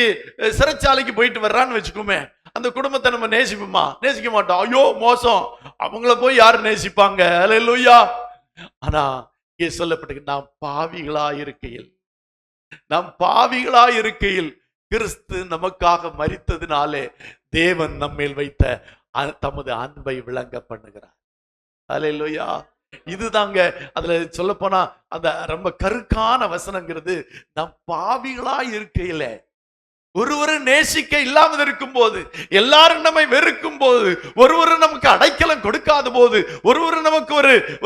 சிறைச்சாலைக்கு போயிட்டு வர்றான்னு வச்சுக்கோமே, அந்த குடும்பத்தை நம்ம நேசிப்போமா? நேசிக்க மாட்டோம். ஐயோ மோசம், அவங்கள போய் யாரு நேசிப்பாங்க? அல்லேலூயா. ஆனா இங்கே சொல்லப்பட்டிருக்கு, நாம் பாவிகளா இருக்கையில் கிறிஸ்து நமக்காக மரித்ததினாலே தேவன் நம்மேல் வைத்த தமது அன்பை விளங்க பண்ணுகிறார். அல்லேலூயா. இதுதாங்க அதுல சொல்ல போனா அந்த ரொம்ப கருக்கான வசனங்கிறது, நம் பாவிகளா இருக்கையில, ஒருவரு நேசிக்க இல்லாமல் இருக்கும் போது, எல்லாரும் நம்மை வெறுக்கும் போது, ஒருவரு நமக்கு அடைக்கலம் கொடுக்காத போது, ஒருவரு நமக்கு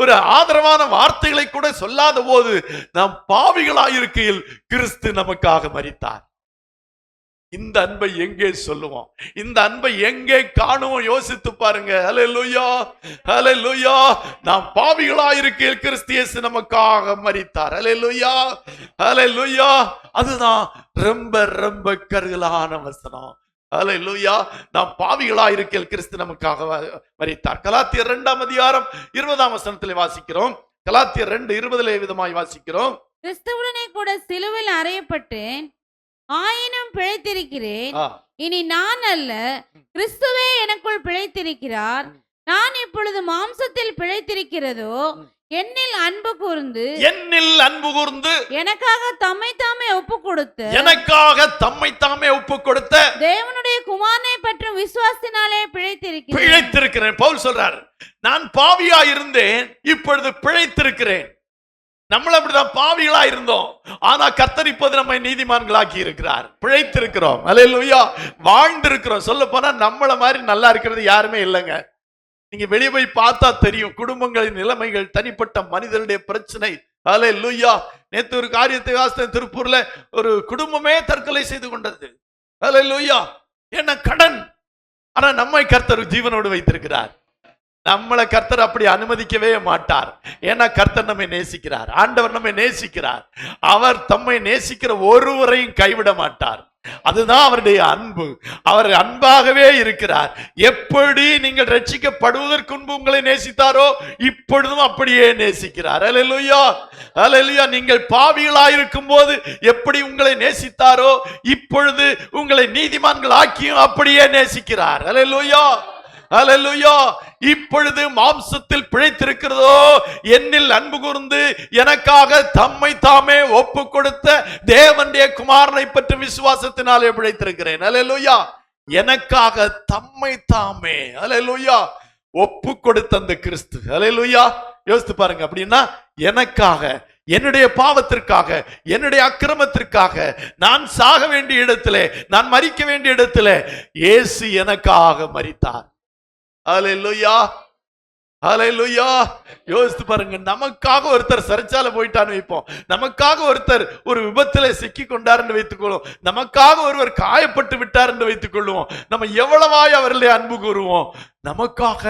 ஒரு ஆதரவான வார்த்தைகளை கூட சொல்லாத போது, நாம் பாவிகளா இருக்கையில் கிறிஸ்து நமக்காக மரித்தார். இந்த அன்பை எங்கே சொல்லுவோம்? இந்த அன்பை எங்கே காணுவோம்? யோசித்து பாருங்க. அல்லேலூயா. அல்லேலூயா. நாம் பாவிகளா இருக்கையில் கிறிஸ்து இயேசு நமக்காக மரித்தார். அல்லேலூயா. அல்லேலூயா. அதுதான் ரொம்ப ரொம்ப கருகலான வசனம். அல்லேலூயா. நாம் பாவிகளா இருக்கையில் கிறிஸ்து நமக்காக மரித்தார். கலாத்தியர் 2:20 வாசிக்கிறோம். கலாத்தியர் 2:20 விதமாய் வாசிக்கிறோம். கிறிஸ்துவுடனே கூட சிலுவையில் அறையப்பட்டேன், ஆயினும் பிழைத்திருக்கிறேன். இனி நான் அல்ல, கிறிஸ்துவே எனக்குள் பிழைத்திருக்கிறார். நான் இப்பொழுது மாம்சத்தில் பிழைத்திருக்கிறதோ என்னில் அன்பு கூர்ந்து எனக்காக தம்மை தாமே ஒப்பு கொடுத்த தேவனுடைய குமாரனை பற்றும் விசுவாசத்தினாலே பிழைத்திருக்கிறேன். பவுல் சொல்றார், நான் பாவியா இருந்தேன், இப்பொழுது பிழைத்திருக்கிறேன். நம்மள அப்படிதான் பாவிகளா இருந்தோம், ஆனா கர்த்தர் இப்போது நம்மை நீதிமான்களாக்கி இருக்கிறார். பிழைத்திருக்கிறோம். அல்லேலூயா. வாழ்ந்திருக்கிறோம். சொல்ல போனா நம்மள மாதிரி நல்லா இருக்கிறது யாருமே இல்லைங்க. நீங்க வெளியே போய் பார்த்தா தெரியும் குடும்பங்களின் நிலைமைகள், தனிப்பட்ட மனிதனுடைய பிரச்சனை. அல்லேலூயா. நேத்து ஒரு காரியத்தை வாசித்தேன், திருப்பூர்ல ஒரு குடும்பமே தற்கொலை செய்து கொண்டது. அல்லேலூயா. என்ன கடன், ஆனா நம்மை கர்த்தர் ஜீவனோடு வைத்திருக்கிறார். நம்மளை கர்த்தர் அப்படி அனுமதிக்கவே மாட்டார். ஏன்னா கர்த்தர் நம்மை நேசிக்கிறார். ஆண்டவர் நம்மை நேசிக்கிறார். அவர் தம்மை நேசிக்கிற ஒருவரையும் கைவிட மாட்டார். அதுதான் அவருடைய அன்பு. அவர் அன்பாகவே இருக்கிறார். எப்படி நீங்கள் ரட்சிக்கப்படுவதற்கு முன்பு உங்களை நேசித்தாரோ இப்பொழுதும் அப்படியே நேசிக்கிறார். அல்லேலூயா. அல்லேலூயா. நீங்கள் பாவிகளாயிருக்கும் போது எப்படி உங்களை நேசித்தாரோ இப்பொழுது உங்களை நீதிமான்கள் ஆக்கியும் அப்படியே நேசிக்கிறார். அல்லேலூயா. அல்லேலூயா. இப்பொழுது மாம்சத்தில் பிழைத்திருக்கிறதோ என்னில் அன்பு கூர்ந்து எனக்காக தம்மை தாமே ஒப்பு கொடுத்த தேவனுடைய குமாரனை பற்றி விசுவாசத்தினாலே பிழைத்திருக்கிறேன். அல்லேலூயா. எனக்காக தம்மை தாமே, அல்லேலூயா, ஒப்பு கொடுத்த அந்த கிறிஸ்து. அல்லேலூயா. யோசித்து பாருங்க. அப்படின்னா எனக்காக, என்னுடைய பாவத்திற்காக, என்னுடைய அக்கிரமத்திற்காக நான் சாக வேண்டிய இடத்திலே, நான் மரிக்க வேண்டிய இடத்திலே இயேசு எனக்காக மரித்தார். அல்லேலூயா. ஹல்லேலூயா. யோசித்து பாருங்க, நமக்காக ஒருத்தர் சிறைச்சாலை போயிட்டான்னு வைப்போம், நமக்காக ஒருத்தர் ஒரு விபத்துல சிக்கி கொண்டாருன்னு வைத்துக் கொள்வோம், நமக்காக ஒருவர் காயப்பட்டு விட்டார் என்று வைத்துக் கொள்வோம், நம்ம எவ்வளவாய் அவர்களை அன்பு கூறுவோம். நமக்காக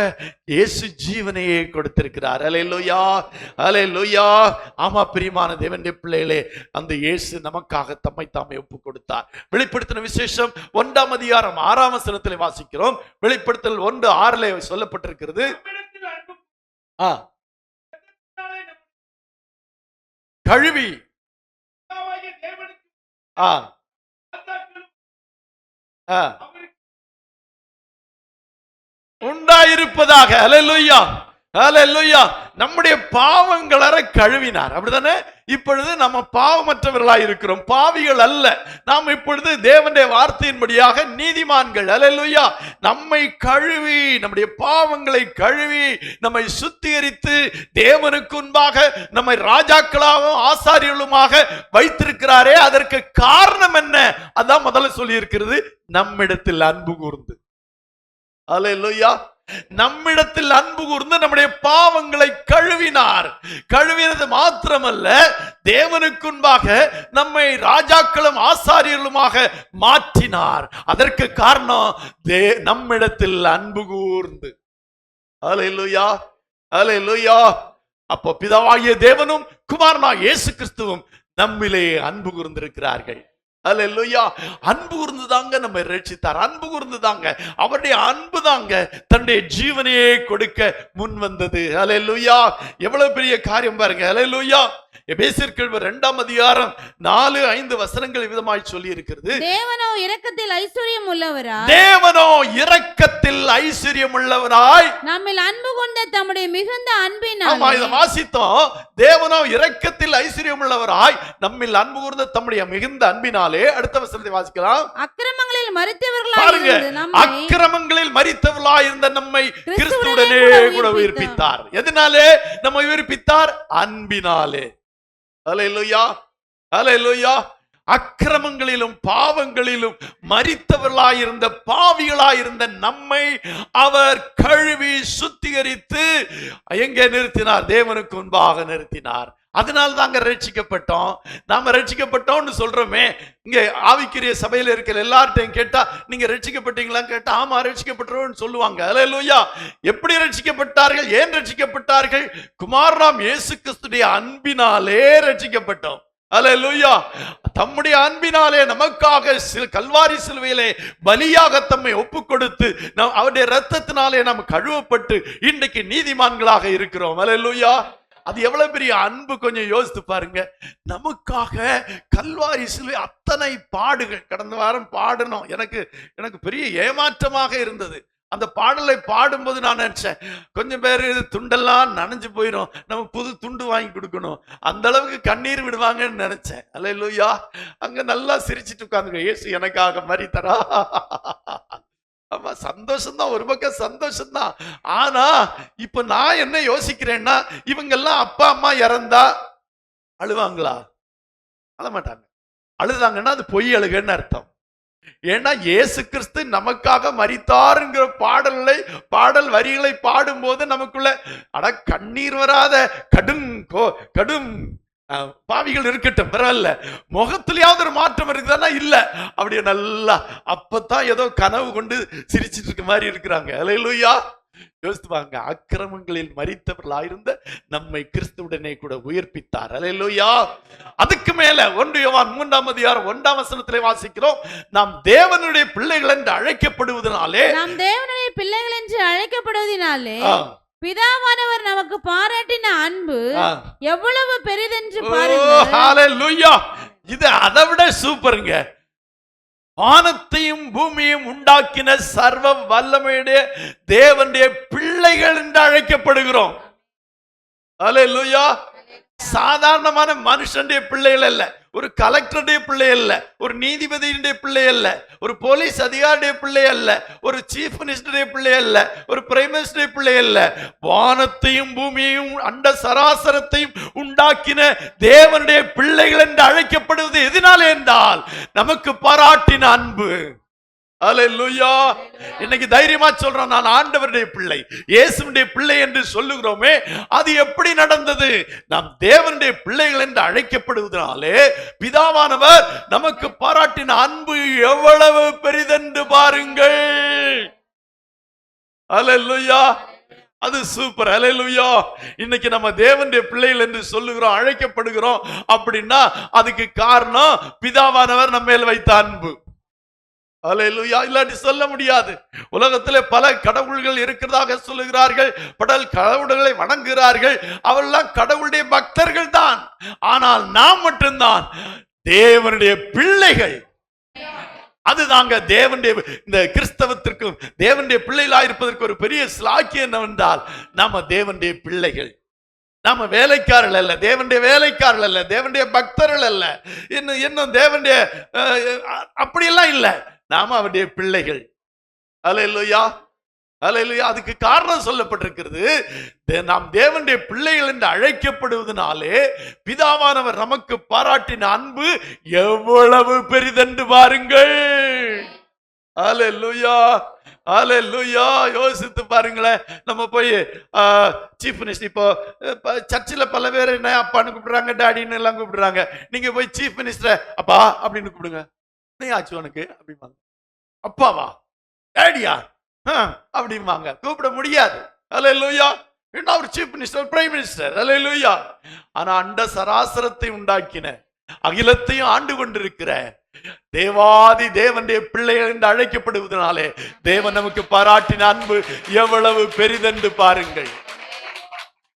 இயேசு ஜீவனையே கொடுத்திருக்கிறார். ஹல்லேலூயா, ஹல்லேலூயா. ஆமா பிரியமான தேவனுடைய பிள்ளைகளே, அந்த இயேசு நமக்காக தம்மை தாமே ஒப்பு கொடுத்தார். வெளிப்படுத்தின விசேஷம் 1ஆம் அதிகாரம் 6ஆம் வசனத்திலே வாசிக்கிறோம். வெளிப்படுத்தல் 1:6 சொல்லப்பட்டிருக்கிறது. கழுவி உண்டாயிருப்பதாக. ஹல்லேலூயா, ஹல்லேலூயா. நம்முடைய பாவங்களற கழுவினார், அப்படிதானே? இப்பொழுது நம்ம பாவமற்றவர்களாய் இருக்கிறோம், பாவிகள் அல்ல. நாம் இப்பொழுது தேவனுடைய வார்த்தையின்படியாக நீதிமான்கள். ஹல்லேலூயா. நம்மை கழுவி, நம்முடைய பாவங்களை கழுவி, நம்மை சுத்திகரித்து தேவனுக்கு முன்பாக நம்மை ராஜாக்களாகவும் ஆசாரியர்களுமாக வைத்திருக்கிறாரே, அதற்கு காரணம் என்ன? அதான் முதல்ல சொல்லி இருக்கிறது, நம்மிடத்தில் அன்பு கூர்ந்து. ஹல்லேலூயா. நம்மிடத்தில் அன்பு கூர்ந்து நம்முடைய பாவங்களை கழுவினார். கழுவினது மாத்திரமல்ல, தேவனுக்கு முன்பாக நம்மை ராஜாக்களும் ஆசாரியர்களுமாக மாற்றினார். அதற்கு காரணம் நம்மிடத்தில் அன்பு கூர்ந்து. ஹல்லேலூயா, ஹல்லேலூயா. அப்போ பிதாவாகிய தேவனும் குமாரனாகிய இயேசு கிறிஸ்துவும் நம்மிலே அன்பு கூர்ந்திருக்கிறார்கள். ஹல்லேலூயா. அன்பு கூர்ந்து தாங்க நம்ம ரட்சித்தார், அன்பு கூர்ந்து தாங்க, அவருடைய அன்பு தாங்க தன்னுடைய ஜீவனையே கொடுக்க முன் வந்தது. ஹல்லேலூயா. எவ்வளவு பெரிய காரியம் பாருங்க. ஹல்லேலூயா. எபேசியர் 2ஆம் அதிகாரம் 4-5 வசனங்கள் விதமாய் சொல்லி இருக்கிறது. தேவனோ இரக்கத்தில் ஐஸ்வர்யம் உள்ளவராய், தேவனோ இரக்கத்தில் ஐஸ்வர்யம் உள்ளவராய் நம்மில் அன்பு கொண்ட தம்முடைய மிகுந்த அன்பினால். ஆமா, இத வாசித்தோம். தேவனோ இரக்கத்தில் ஐஸ்வர்யம் உள்ளவராய் நம்மில் அன்பு கூர்ந்த தம்முடைய மிகுந்த அன்பினாலே. அடுத்த வசனத்தை வாசிக்கலாம். அக்கிரமங்களில் மரித்தவர்களாய் அக்கிரமங்களில் மரித்தவர்களாய் இருந்த நம்மை கிறிஸ்துவுடனே கூட உயிர்ப்பித்தார். எதனாலே நம்மை உயிர்ப்பித்தார்? அன்பினாலே. ஹல்லேலூயா, ஹல்லேலூயா. அக்கிரமங்களிலும் பாவங்களிலும் மரித்தவர்களாயிருந்த பாவிகளாயிருந்த நம்மை அவர் கழுவி சுத்திகரித்து எங்கே நிறுத்தினார்? தேவனுக்கு முன்பாக நிறுத்தினார். அதனால தாங்க ரட்சிக்கப்பட்டோம். நாம ரட்சிக்கப்பட்டோம்னு சொல்றோமே, இங்க ஆவிக்குரிய சபையில இருக்கிற எல்லார்ட்டையும் கேட்டா, நீங்க ரட்சிக்கப்பட்டீங்களான்னு கேட்டா, ஆமா ரட்சிக்கப்பட்டோம்னு சொல்லுவாங்க. ஹல்லேலூயா. எப்படி ரட்சிக்கப்பட்டார்கள்? ஏன் ரட்சிக்கப்பட்டார்கள்? குமாரனாம் இயேசு கிறிஸ்துடைய அன்பினாலே ரட்சிக்கப்பட்டோம். ஹல்லேலூயா. தம்முடைய அன்பினாலே நமக்காக கல்வாரி சிலுவையிலே பலியாக தம்மை ஒப்பு கொடுத்து அவருடைய இரத்தத்தினாலே நாம் கழுவப்பட்டு இன்றைக்கு நீதிமான்களாக இருக்கிறோம். ஹல்லேலூயா. அது எவ்வளவு பெரிய அன்பு, கொஞ்சம் யோசித்து பாருங்க. நமக்காக கல்வாரி சிலுவை அத்தனை பாடுகள். கடந்த வாரம் பாடணும், எனக்கு பெரிய ஏமாற்றமாக இருந்தது. அந்த பாடலை பாடும்போது நான் நினைச்சேன், கொஞ்சம் பேர் துண்டெல்லாம் நனைஞ்சு போயிடும், நம்ம புது துண்டு வாங்கி கொடுக்கணும், அந்த அளவுக்கு கண்ணீர் விடுவாங்கன்னு நினைச்சேன். ஹல்லேலூயா. அங்க நல்லா சிரிச்சிட்டு உட்கார்ந்து, இயேசு எனக்காக மரித்தாரா. ஆமா, சந்தோஷம்தான், ஒரு பக்கம் சந்தோஷம்தான். ஆனா இப்ப நான் என்ன யோசிக்கிறேன்னா, இவங்கெல்லாம் அப்பா அம்மா இறந்தா அழுவாங்களா? அழமாட்டாங்க. அழுதாங்கன்னா அது பொய் அழுகன்னு அர்த்தம். ஏன்னா இயேசு கிறிஸ்து நமக்காக மரித்தாருங்கிற பாடல் வரிகளை பாடும்போது நமக்குள்ள கண்ணீர் வராத கடும் பாவிகள் இருக்கட்டும், பரவாயில்ல, முகத்திலேயாவது ஒரு மாற்றம் இருக்குதானா? இல்ல. அப்படியே நல்லா அப்பதான் ஏதோ கனவு கொண்டு சிரிச்சிட்டு இருக்க மாதிரி இருக்கிறாங்க. ஹல்லேலூயா. யோசித்து பாருங்க, அக்கிரமங்களில் மரித்தவர்களாயிருந்த நம்மை கிறிஸ்துவுடனே கூட உயிர்ப்பித்தார். ஹல்லேலூயா. அதுக்கு மேல 1 யோவான் 3ஆம் அதிகாரம் 1ஆம் வசனத்திலே வாசிக்கிறோம், நாம் தேவனுடைய பிள்ளைகள் என்று அழைக்கப்படுவதனாலே, நாம் தேவனுடைய பிள்ளைகள் என்று அழைக்கப்படுவதனாலே பிதாவானவர் நமக்கு பாராட்டின அன்பு எவ்வளவு பெரிதென்று பாருங்கள். ஹல்லேலூயா. இது அதை விட சூப்பருங்க. வானத்தையும் பூமியையும் உண்டாக்கின சர்வ வல்லமையுடைய தேவனுடைய பிள்ளைகள் என்று அழைக்கப்படுகிறோம். ஹல்லேலூயா. சாதாரணமான மனுஷனுடைய பிள்ளைகள் அல்ல, ஒரு கலெக்டருடைய பிள்ளை அல்ல, ஒரு நீதிபதியுடைய பிள்ளை அல்ல, ஒரு போலீஸ் அதிகாரியுடைய பிள்ளை அல்ல, ஒரு சீஃப் மினிஸ்டருடைய பிள்ளை அல்ல, ஒரு பிரைம் மினிஸ்டருடைய பிள்ளை அல்ல. வானத்தையும் பூமியையும் அண்ட சராசரத்தையும் உண்டாக்கின தேவனுடைய பிள்ளைகள் என்று அழைக்கப்படுவது எதனாலே என்றால் நமக்கு பாராட்டின அன்பு. அல்லேலூயா. இன்னைக்கு தைரியமா சொல்றோம், நான் ஆண்டவருடைய பிள்ளை, இயேசுவுடைய பிள்ளை என்று சொல்லுகிறோமே, அது எப்படி நடந்தது? நாம் தேவனுடைய பிள்ளைகள் என்று அழைக்கப்படுவதனாலே பிதாவானவர் நமக்கு பாராட்டின அன்பு எவ்வளவு பெரிதென்று பாருங்கள். அல்லேலூயா. அது சூப்பர். அல்லேலூயா. இன்னைக்கு நம்ம தேவனுடைய பிள்ளைகள் என்று சொல்லுகிறோம், அழைக்கப்படுகிறோம் அப்படின்னா அதுக்கு காரணம் பிதாவானவர் நம்ம மேல் வைத்த அன்பு. அல்லேலூயா. இல்லாட்டி சொல்ல முடியாது. உலகத்திலே பல கடவுள்கள் இருக்கிறதாக சொல்லுகிறார்கள், பல கடவுள்களை வணங்குகிறார்கள், அவெல்லாம் கடவுளுடைய பக்தர்கள் தான். ஆனால் நாம் மட்டும்தான் தேவனுடைய பிள்ளைகள். அதுதாங்க தேவனுடைய, இந்த கிறிஸ்தவத்திற்கும் தேவனுடைய பிள்ளைகளா இருப்பதற்கு ஒரு பெரிய ஸ்லாக்கியம் என்னவென்றால், நாம தேவனுடைய பிள்ளைகள். நாம வேலைக்காரர்கள் அல்ல, தேவனுடைய வேலைக்காரர்கள் அல்ல, தேவனுடைய பக்தர்கள் அல்ல, இன்னும் தேவனுடைய அப்படியெல்லாம் இல்லை, நாம அவருடைய பிள்ளைகள். அல்லேலூயா. அல்லேலூயா. அதுக்கு காரணம் சொல்லப்பட்டிருக்கிறது, நாம் தேவனுடைய பிள்ளைகள் என்று அழைக்கப்படுவதனாலே பிதாவானவர் நமக்கு பாராட்டின அன்பு எவ்வளவு பெரிதென்று பாருங்கள். அல்லேலூயா. அல்லேலூயா. யோசித்து பாருங்களேன். நம்ம போய் சீஃப் மினிஸ்டர், இப்போ சர்ச்சில் பல பேர் என்ன அப்பான்னு கூப்பிடுறாங்க, டாடின்னு எல்லாம் கூப்பிடுறாங்க. நீங்க போய் சீஃப் மினிஸ்டர் அப்பா அப்படின்னு கூப்பிடுங்க. ஆச்சு உனக்கு அப்படிம்பாங்க. அப்பாவா, டேடியா அப்படிம்பாங்க. கூப்பிட முடியாது. அல்லேலூயா. என்ன ஒரு சீஃப் மினிஸ்டர், பிரைம் மினிஸ்டர். அல்லேலூயா. ஆனா அண்ட சராசரத்தை உண்டாக்கின, அகிலத்தையும் ஆண்டு கொண்டிருக்கிற தேவாதி தேவனுடைய பிள்ளைகள் என்று அழைக்கப்படுவதனாலே தேவன் நமக்கு பாராட்டின அன்பு எவ்வளவு பெரிதென்று பாருங்கள்.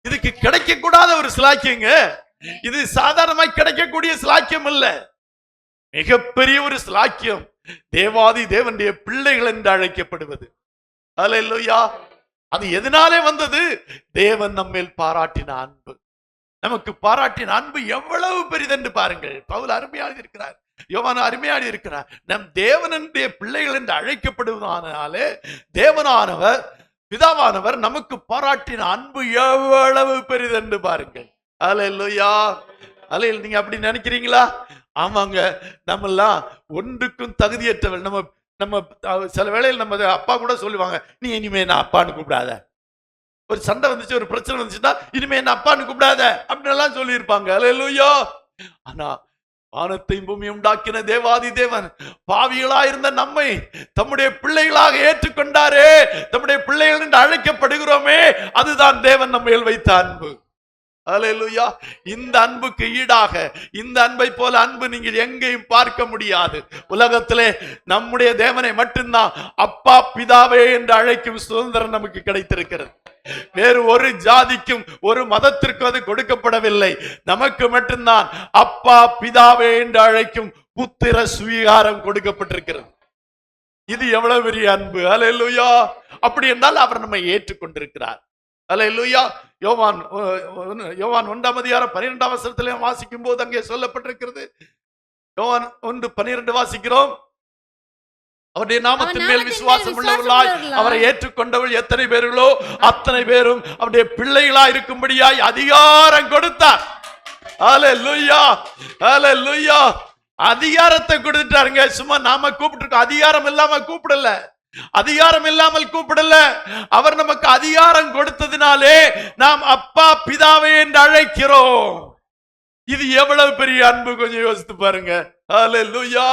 இதுக்கு கிடைக்க கூடாத ஒரு சிலாக்கியங்க. இது சாதாரணமாய் கிடைக்கக்கூடிய சிலாக்கியம் இல்ல, மிகப்பெரிய ஒரு சிலாக்கியம். தேவாதி தேவனுடைய பிள்ளைகள் என்று அழைக்கப்படுவது. அல்லேலூயா. அது எதனாலே வந்தது? தேவன் நம்மேல் பாராட்டின அன்பு. நமக்கு பாராட்டின அன்பு எவ்வளவு பெரிதென்று பாருங்கள். பவுல் அருமையாக இருக்கிறார், யோவான் அருமையாக இருக்கிறார். நம் தேவனுடைய பிள்ளைகள் என்று அழைக்கப்படுவதனாலே தேவனானவர் பிதாவானவர் நமக்கு பாராட்டின அன்பு எவ்வளவு பெரிதென்று பாருங்கள். அல்லேலூயா. அல்லேலூயா. நீங்க அப்படி நினைக்கிறீங்களா? ஆமாங்க, நம்மெல்லாம் ஒன்றுக்கும் தகுதியற்றவள். நம்ம சில வேளையில் நம்ம அப்பா கூட சொல்லுவாங்க, நீ இனிமே நான் அப்பான்னு கூப்பிடாத. ஒரு சண்டை வந்துச்சு, ஒரு பிரச்சனை வந்துச்சுன்னா இனிமே என்ன அப்பான்னு கூப்பிடாத அப்படின்னு எல்லாம் சொல்லியிருப்பாங்க. அல்லேலூயா. ஆனா வானத்தையும் பூமியை உண்டாக்கின தேவாதி தேவன் பாவிகளா இருந்த நம்மை தம்முடைய பிள்ளைகளாக ஏற்றுக்கொண்டாரே. தம்முடைய பிள்ளைகள் என்று அழைக்கப்படுகிறோமே, அதுதான் தேவன் நம்ம மேல் வைத்த அன்பு. அல்லேலூயா. இந்த அன்புக்கு ஈடாக, இந்த அன்பை போல அன்பு நீங்கள் எங்கேயும் பார்க்க முடியாது. உலகத்திலே நம்முடைய தேவனை மட்டும்தான் அப்பா பிதாவே என்று அழைக்கும் சுதந்திரம் நமக்கு கிடைத்திருக்கிறது. வேறு ஒரு ஜாதிக்கும் ஒரு மதத்திற்கும் அது கொடுக்கப்படவில்லை. நமக்கு மட்டும்தான் அப்பா பிதாவே என்று அழைக்கும் புத்திர சுவீகாரம் கொடுக்கப்பட்டிருக்கிறது. இது எவ்வளவு பெரிய அன்பு. அல்லேலூயா. அப்படி என்றால் அவர் நம்மை ஏற்றுக்கொண்டிருக்கிறார். அல்லேலூயா. யோவான் 1:12 வாசிக்கும் போது அங்கே சொல்லப்பட்டிருக்கிறது. யோவான் 1:12 வாசிக்கிறோம். அவருடைய நாமத்தின் மேல் விசுவாசம் உள்ளவர்களாய் அவரை ஏற்றுக்கொண்டவள் எத்தனை பேர்களோ அத்தனை பேரும் அவருடைய பிள்ளைகளா இருக்கும்படியாய் அதிகாரம் கொடுத்தார். அல்லேலூயா. அல்லேலூயா. அதிகாரத்தை கொடுத்துட்டாருங்க. சும்மா நாம கூப்பிட்டு அதிகாரம் இல்லாம கூப்பிடல, அதிகாரம் இல்லாமல் கூப்பிடல. அவர் நமக்கு அதிகாரம் கொடுத்ததினாலே நாம் அப்பா பிதாவே என்று அழைக்கிறோம். இது எவ்வளவு பெரிய அன்பு, கொஞ்சம் யோசித்து பாருங்க. அல்லேலூயா.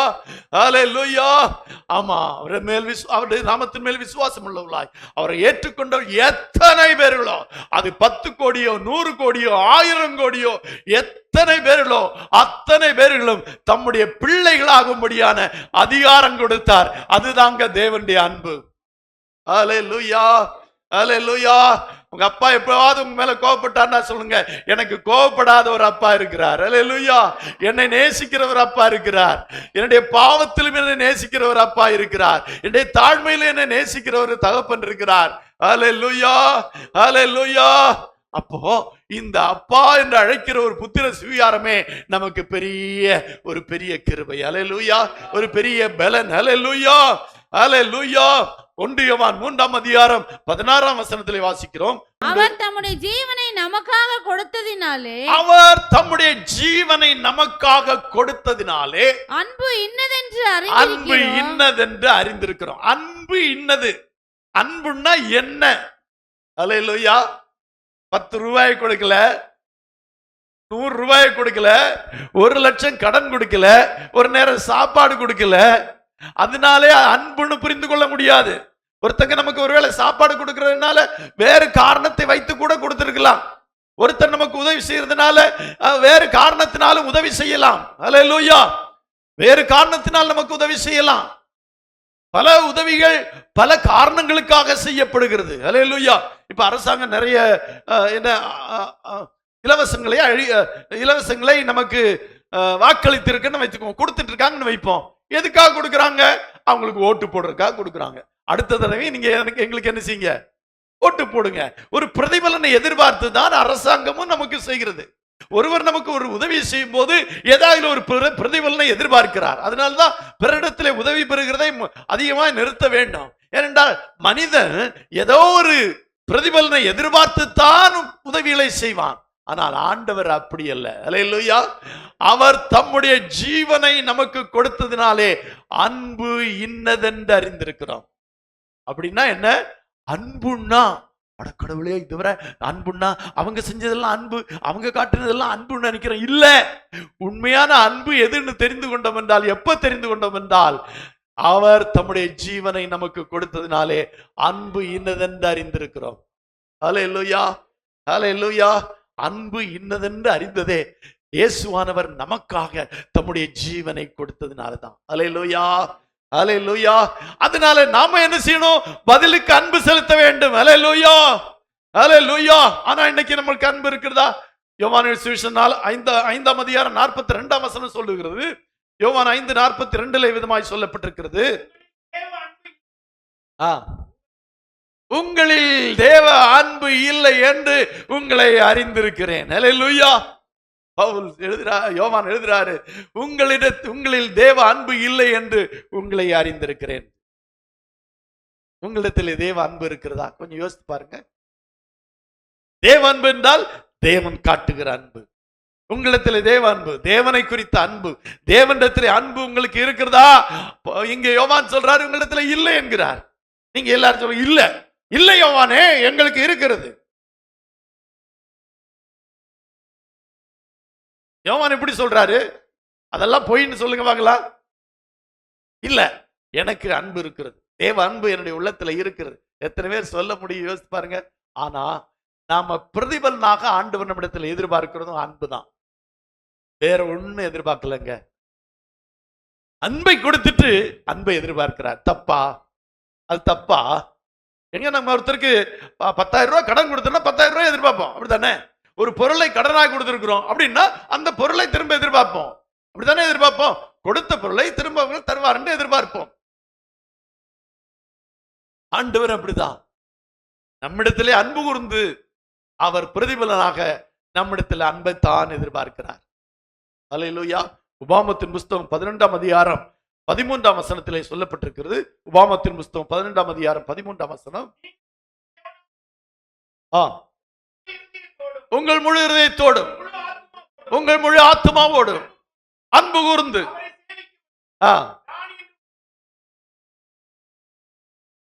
அல்லேலூயா. ஆமா, அவருடைய நாமத்தின் மேல் விசுவாசம் உள்ளவர்களாய் அவரை ஏற்றுக்கொண்டவர் எத்தனை பேர்களோ, அது 10 கோடியோ 100 கோடியோ 1000 கோடியோ எத்தனை பேர்களோ அத்தனை பேர்களும் தம்முடைய பிள்ளைகளாகும்படியான அதிகாரம் கொடுத்தார். அதுதாங்க தேவனுடைய அன்பு. அல்லேலூயா. அல்லேலூயா. உங்க அப்பா எப்பவாவது உங்க மேல கோபப்பட்டார்னா சொல்லுங்க, எனக்கு கோபப்படாத ஒரு அப்பா இருக்கிறார். அல்லேலூயா. என்னை நேசிக்கிற ஒரு அப்பா இருக்கிறார். என்னுடைய பாவத்திலும் என்னை நேசிக்கிற ஒரு அப்பா இருக்கிறார். என்னுடைய தாழ்மையில என்னை நேசிக்கிற ஒரு தகப்பன் இருக்கிறார். அல்லேலூயா. அல்லேலூயா. அப்போ இந்த அப்பா என்று அழைக்கிற ஒரு புத்திர சுவீகாரமே நமக்கு ஒரு பெரிய கிருபை. அல்லேலூயா. ஒரு பெரிய பலன். அல்லேலூயா. அல்லேலூயா. 1 யோவான் 3ஆம் அதிகாரம் 16ஆம் வசனத்திலே வாசிக்கிறோம். அவர் தம்முடைய ஜீவனை நமக்காக கொடுத்ததினாலே, அவர் தம்முடைய ஜீவனை நமக்காக கொடுத்ததினாலே அன்பு இன்னதென்று அன்பு இன்னதென்று அறிந்திருக்கிறோம். அன்பு இன்னது. அன்புன்னா என்ன? அல்லேலூயா. 10 ரூபாய் கொடுக்கல, 100 ரூபாய் கொடுக்கல, 1 லட்சம் கடன் கொடுக்கல, ஒரு நேரம் சாப்பாடு கொடுக்கல, அதனாலே அன்புன்னு புரிந்து கொள்ள முடியாது. ஒருத்தங்க நமக்கு ஒருவேளை சாப்பாடு கொடுக்கறதுனால வேறு காரணத்தை வைத்து கூட கொடுத்திருக்கலாம். ஒருத்தர் நமக்கு உதவி செய்யறதுனால வேறு காரணத்தினாலும் உதவி செய்யலாம். அல்லேலூயா. வேறு காரணத்தினால் நமக்கு உதவி செய்யலாம். பல உதவிகள் பல காரணங்களுக்காக செய்யப்படுகிறது. அல்லேலூயா. இப்ப அரசாங்கம் நிறைய என்ன இலவசங்களை நமக்கு வாக்களித்திருக்குன்னு வைத்துக்கோங்க, கொடுத்துட்டு இருக்காங்கன்னு வைப்போம். எதுக்காக கொடுக்குறாங்க? அவங்களுக்கு ஓட்டு போடுறதுக்காக கொடுக்குறாங்க. அடுத்த தடவை நீங்க எங்களுக்கு என்ன செய்யுங்க? ஓட்டு போடுங்க. ஒரு பிரதிபலனை எதிர்பார்த்து தான் அரசாங்கமும் நமக்கு செய்கிறது. ஒருவர் நமக்கு ஒரு உதவி செய்யும் போது ஏதாவது ஒரு பிரதிபலனை எதிர்பார்க்கிறார். அதனால்தான் பிறரிடத்திலே உதவி பெறுகிறதை அதிகமாக நிறுத்த வேண்டும். ஏனென்றால் மனிதன் ஏதோ ஒரு பிரதிபலனை எதிர்பார்த்து தான் உதவிகளை செய்வான். ஆனால் ஆண்டவர் அப்படி அல்ல. அல்லேலூயா. அவர் தம்முடைய ஜீவனை நமக்கு கொடுத்ததினாலே அன்பு இன்னதென்று அறிந்திருக்கிறோம். அப்படின்னா என்ன? அன்புன்னா அடக்கடவுளே, இதுவரை அன்புன்னா அவங்க செஞ்சதெல்லாம் அன்பு, அவங்க காட்டினதெல்லாம் அன்புன்னு நினைக்கிறோம். இல்ல, உண்மையான அன்பு எதுன்னு தெரிந்து கொண்டோம் என்றால், எப்ப தெரிந்து கொண்டோம் என்றால், அவர் தம்முடைய ஜீவனை நமக்கு கொடுத்ததினாலே அன்பு இன்னதென்று அறிந்திருக்கிறோம். அல்லேலூயா. அல்லேலூயா. அன்பு இன்னதென்று அறிந்ததே இயேசுவானவர் நமக்காக தம்முடைய ஜீவனை கொடுத்ததினாலதான். அல்லேலூயா. அல்லேலூயா. அதனால நாம என்ன செய்யணும்? பதிலுக்கு அன்பு செலுத்த வேண்டும். அல்லேலூயா. அல்லேலூயா. ஆனா இன்னைக்கு நம்மளுக்கு அன்பு இருக்கிறதா? யோவான் சுவிசேஷம் 5ஆம் அதிகாரம் 42ஆம் வசனம் சொல்லுகிறது. யோவான் 5:42 விதமாய் சொல்லப்பட்டிருக்கிறது. உங்களில் தேவ அன்பு இல்லை என்று உங்களை அறிந்திருக்கிறேன். அல்லேலூயா. பவுல் எழுதுறார், யோவான் எழுதுறாரு, உங்களில் தேவ அன்பு இல்லை என்று உங்களை அறிந்திருக்கிறேன். உங்களிடத்தில் தேவ அன்பு இருக்கிறதா? கொஞ்சம் யோசித்து பாருங்க. தேவ அன்பு என்றால் தேவன் காட்டுகிற அன்பு. உங்களிடத்தில் தேவ அன்பு, தேவனை குறித்த அன்பு, தேவனிடத்தில் அன்பு உங்களுக்கு இருக்கிறதா? இங்க யோவான் சொல்றாரு உங்களிடத்தில் இல்லை என்கிறார். நீங்க எல்லாரும் சொல்லுங்க, இல்ல இல்லை யோவானே, எங்களுக்கு இருக்கிறது. யோவான் எப்படி சொல்றாரு? அதெல்லாம் பொய்ன்னு சொல்லுங்க பார்க்கலாம். இல்ல, எனக்கு அன்பு இருக்கிறது, தேவ அன்பு என்னுடைய உள்ளத்துல இருக்கிறது. எத்தனை பேர் சொல்ல முடியும்? யோசித்து பாருங்க. ஆனா நாம பிரதிபலனாக ஆண்டவர் நம்மிடத்தில் எதிர்பார்க்கிறதும் அன்புதான், வேற ஒண்ணு எதிர்பார்க்கலங்க. அன்பை கொடுத்துட்டு அன்பை எதிர்பார்க்கிறார். தப்பா? அது தப்பா? எங்க நம்ம ஒருத்தருக்கு 10,000 ரூபாய் கடன் கொடுத்தோம்னா 10,000 ரூபாய் எதிர்பார்ப்போம், அப்படித்தானே? ஒரு பொருளை கடனாக கொடுத்திருக்கிறோம் அப்படின்னா அந்த பொருளை திரும்ப எதிர்பார்ப்போம், அப்படித்தானே எதிர்பார்ப்போம்? கொடுத்த பொருளை திரும்ப தருவார் என்று எதிர்பார்ப்போம். ஆண்டவர் அப்படிதான் நம்மிடத்திலே அன்பு கூர்ந்து அவர் பிரதிபலனாக நம்மிடத்தில் அன்பை தான் எதிர்பார்க்கிறார். அல்லேலூயா. உபாமத்தின் புஸ்தகம் 12ஆம் அதிகாரம் 13ஆம் வசனத்திலே சொல்லப்பட்டிருக்கிறது. உபாமத்தின் புஸ்தகம் 12ஆம் அதிகாரம் 13ஆம் வசனம். உங்கள் முழு இதயத்தோடும் உங்கள் முழு ஆத்மாவோடும் அன்பு கூர்ந்து.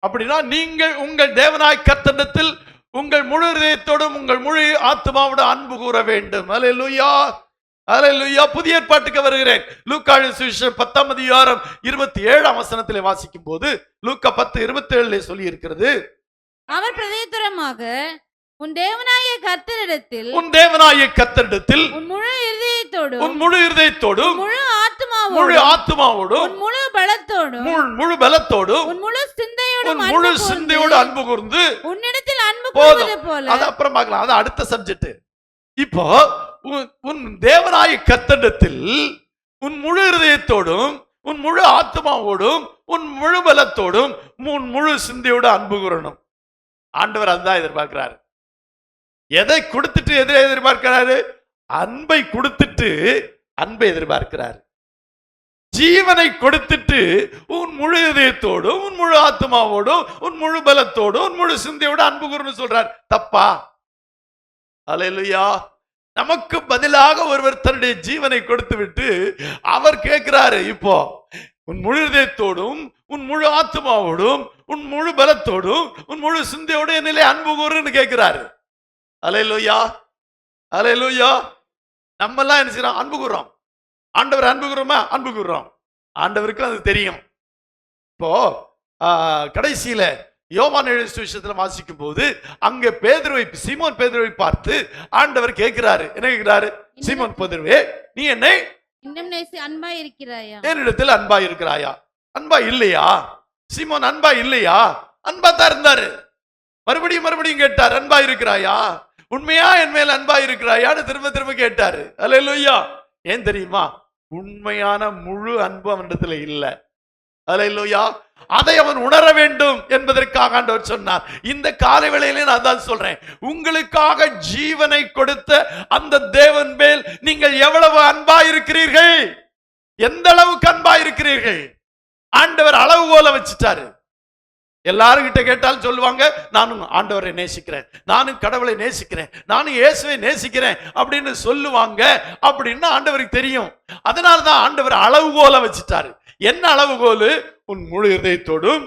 அப்படின்னா நீங்கள் உங்கள் தேவனாய் கர்த்தரிடத்தில் உங்கள் முழு இதயத்தோடும் உங்கள் முழு ஆத்மாவோட அன்பு கூற வேண்டும். அல்லேலூயா. அல்லேலூயா. புதிய ஏற்பாட்டுக்கு வருகிறேன். லூக்காவின் சுவிசேஷம் 10ஆம் அதிகாரம் 27ஆம் வசனத்திலே வாசிக்கும் போது லூக்கா 10:27 சொல்லி இருக்கிறது. அவர் பிரதியுத்தரமாக, உன் தேவனாகிய கர்த்தரிடத்தில் உன் முழு இதயத்தோடும் முழு முழு ஆத்மாவோடும் முழு பலத்தோடும் உன் முழு சிந்தையோடு அன்பு கூர்ந்து உன்னிடத்தில் அன்பு கூர்வது போல. அது அப்புறம் பார்க்கலாம், அது அடுத்த சப்ஜெக்ட். இப்போ உன் தேவனாகிய கர்த்தரிடத்தில் உன் முழு இதயத்தோடும் உன் முழு ஆத்மாவோடும் உன் முழு பலத்தோடும் உன் முழு சிந்தையோடு அன்பு கூறணும். ஆண்டவர் அதுதான் எதிர்பார்க்கிறாரு. எதை கொடுத்துட்டு எதை எதிர்பார்க்கிறாரு? அன்பை கொடுத்துட்டு அன்பை எதிர்பார்க்கிறாரு. ஜீவனை கொடுத்துட்டு உன் முழு இதயத்தோடும் உன் முழு ஆத்மாவோடும் உன் முழு பலத்தோடும் உன் முழு சிந்தையோடு அன்பு கூர்ன்னு சொல்றார். தப்பா? அல்லேலூயா. நமக்கு பதிலாக ஒருவர் தன்னுடைய ஜீவனை கொடுத்து விட்டு அவர் கேட்கிறாரு, இப்போ உன் முழு இதயத்தோடும் உன் முழு ஆத்மாவோடும் உன் முழு பலத்தோடும் உன் முழு சிந்தையோடு என்னிலே அன்பு கூறுன்னு கேட்கிறாரு. அல்லேலூயா, அல்லேலூயா. நம்ம எல்லாம் என்ன செய்யறோம்? அன்பு கூறுறோம். ஆண்டவர் அன்பு கூறுறோமா? அன்பு கூறுறோம். ஆண்டவருக்கு அது தெரியும். இப்போ கடைசியில யோவான் எழுதின சுவிசேஷத்துல வாசிக்கும் போது அங்க பேதுருவை, சீமோன் பேதுருவை பார்த்து ஆண்டவர் கேட்கிறாரு. என்ன கேட்கிறாரு? சீமோன் பேதுருவே, நீ என்னை இன்னும் அன்பா இருக்கிறாயா? என்னிடத்தில் அன்பா இருக்கிறாயா? அன்பா இல்லையா? சீமோன் அன்பா இல்லையா? அன்பா தான் இருந்தாரு. மறுபடியும் மறுபடியும் கேட்டார், அன்பா இருக்கிறாயா? உண்மையா என் மேல் அன்பா இருக்கிறாயான்னு திரும்ப திரும்ப கேட்டாரு. அல்லேலூயா. ஏன் தெரியுமா? உண்மையான முழு அன்பு அவனிடத்துல இல்ல. அல்லேலூயா. அதை அவன் உணர வேண்டும் என்பதற்காக ஆண்டவர் சொன்னார். இந்த காலை வேளையிலே நான் தான் சொல்றேன், உங்களுக்காக ஜீவனை கொடுத்த அந்த தேவன் மேல் நீங்கள் எவ்வளவு அன்பா இருக்கிறீர்கள், எந்த அளவுக்கு அன்பா இருக்கிறீர்கள். ஆண்டவர் அளவுகோல வச்சுட்டாரு. எல்லாரும் கிட்ட கேட்டாலும் சொல்லுவாங்க, நானும் ஆண்டவரை நேசிக்கிறேன், நானும் கடவுளை நேசிக்கிறேன், நானும் இயேசுவை நேசிக்கிறேன் அப்படின்னு சொல்லுவாங்க. அப்படின்னு ஆண்டவருக்கு தெரியும். அதனாலதான் ஆண்டவர் அளவுகோல வச்சுட்டாரு. என்ன அளவுகோல்? உன் முழு இதயத்தோடும்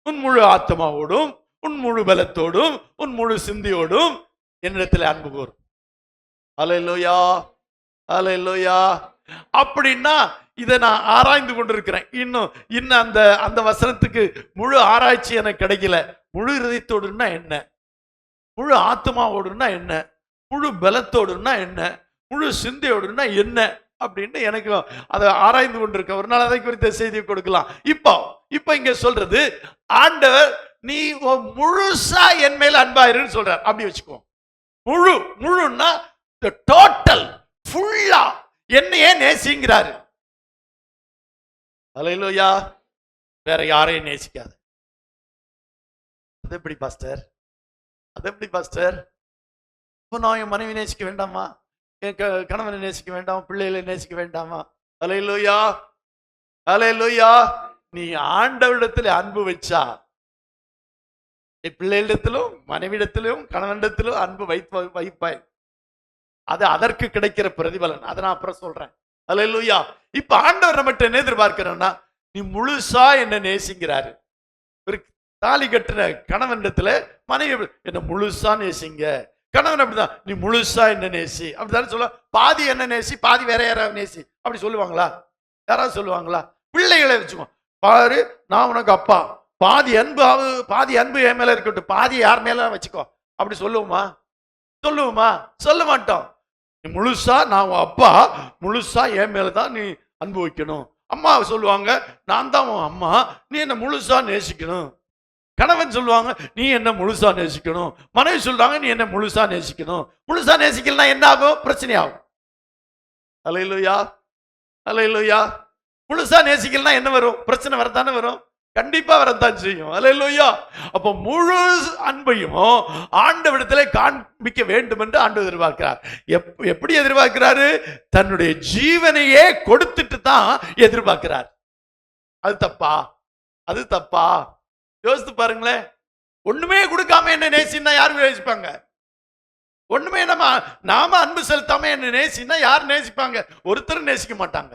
உன் முழு ஆத்மாவோடும் உன் முழு பலத்தோடும் உன் முழு சிந்தியோடும் என்னிடத்தில் அன்பு கூர். அல்லேலூயா, அல்லேலூயா. அப்படின்னா இதை நான் ஆராய்ந்து கொண்டிருக்கிறேன். இன்னும் அந்த வசனத்துக்கு முழு ஆராய்ச்சி எனக்கு கிடைக்கல. முழு இதயத்தோடுன்னா என்ன, முழு ஆத்மாவோடுன்னா என்ன, முழு பலத்தோடுன்னா என்ன, முழு சிந்தையோடுன்னா என்ன அப்படின்னு எனக்கு அதை ஆராய்ந்து கொண்டிருக்க. ஒரு நாள் அதை குறித்த செய்தியை கொடுக்கலாம். இப்போ இங்க சொல்றது, ஆண்டவர் நீ முழுசா என் மேல அன்பாயிருன்னு சொல்றார். அப்படி வச்சுக்கோ. முழுன்னா டோட்டல், ஃபுல்லா என்னையே நேசிங்கிறாரு. அல்லேலூயா. வேற யாரையும் நேசிக்காது. அது எப்படி பாஸ்டர்? அது எப்படி பாஸ்டர்? இப்போ நான் என் மனைவி நேசிக்க வேண்டாமா? என் கணவனை நேசிக்க வேண்டாமா? பிள்ளைகளை நேசிக்க வேண்டாமா? அல்லேலூயா, அல்லேலூயா. நீ ஆண்டவரிடத்தில் அன்பு வச்சா பிள்ளைகளிடத்திலும் மனைவிடத்திலும் கணவனிடத்திலும் அன்பு வைப்பாய். அது அதற்கு கிடைக்கிற பிரதிபலன். அதை நான் அப்புறம் சொல்றேன். அல்லேலூயா. இப்ப ஆண்டவர் நம்மகிட்ட என்ன எதிர்பார்க்கிறோம்னா, நீ முழுசா என்ன நேசிங்கிறாரு. ஒரு தாலி கட்டுற கணவனிடத்துல மனைவி என்ன முழுசா நேசிங்க. கணவன் அப்படிதான், நீ முழுசா என்ன நேசி அப்படித்தானே சொல்ல. பாதி என்ன நேசி, பாதி வேற யாராவது நேசி அப்படி சொல்லுவாங்களா? யாராவது சொல்லுவாங்களா? பிள்ளைகளை வச்சுக்கோ. பாரு, நான் உனக்கு அப்பா, பாதி அன்பு என் மேல இருக்கட்டும், பாதி யார் மேல வச்சுக்கோ அப்படி சொல்லுவோமா? சொல்ல மாட்டோம். நீ முழுசா, நான் அப்பா, முழுசா என் மேலதான் நீ அன்பு வைக்கணும். அம்மா சொல்லுவாங்க, நான் தான் உன் அம்மா, நீ என்ன முழுசா நேசிக்கணும். கணவன் சொல்லுவாங்க, நீ என்ன முழுசா நேசிக்கணும். மனைவி சொல்றாங்க, நீ என்ன முழுசா நேசிக்கணும். முழுசா நேசிக்கலாம் என்ன ஆகும்? பிரச்சனை ஆகும். அல்லேலூயா, அல்லேலூயா. முழுசா நேசிக்கலாம் என்ன வரும்? பிரச்சனை வரத்தானே வரும். கண்டிப்பா வரத்தான் செய்யும். அல்லேலூயா. அப்ப முழு அன்பையும் ஆண்டவரிடத்திலே காண்பிக்க வேண்டும் என்று ஆண்டவர் எதிர்பார்க்கிறார். எப்படி எதிர்பார்க்கிறாரு? தன்னுடைய ஜீவனையே கொடுத்துட்டு தான் எதிர்பார்க்கிறார். அது தப்பா? அது தப்பா? யோசித்து பாருங்களேன். ஒண்ணுமே கொடுக்காம என்ன நேசின்னா யாரும் நேசிப்பாங்க? ஒண்ணுமே நாம அன்பு செலுத்தாம என்ன நேசின்னா யார் நேசிப்பாங்க? ஒருத்தர் நேசிக்க மாட்டாங்க.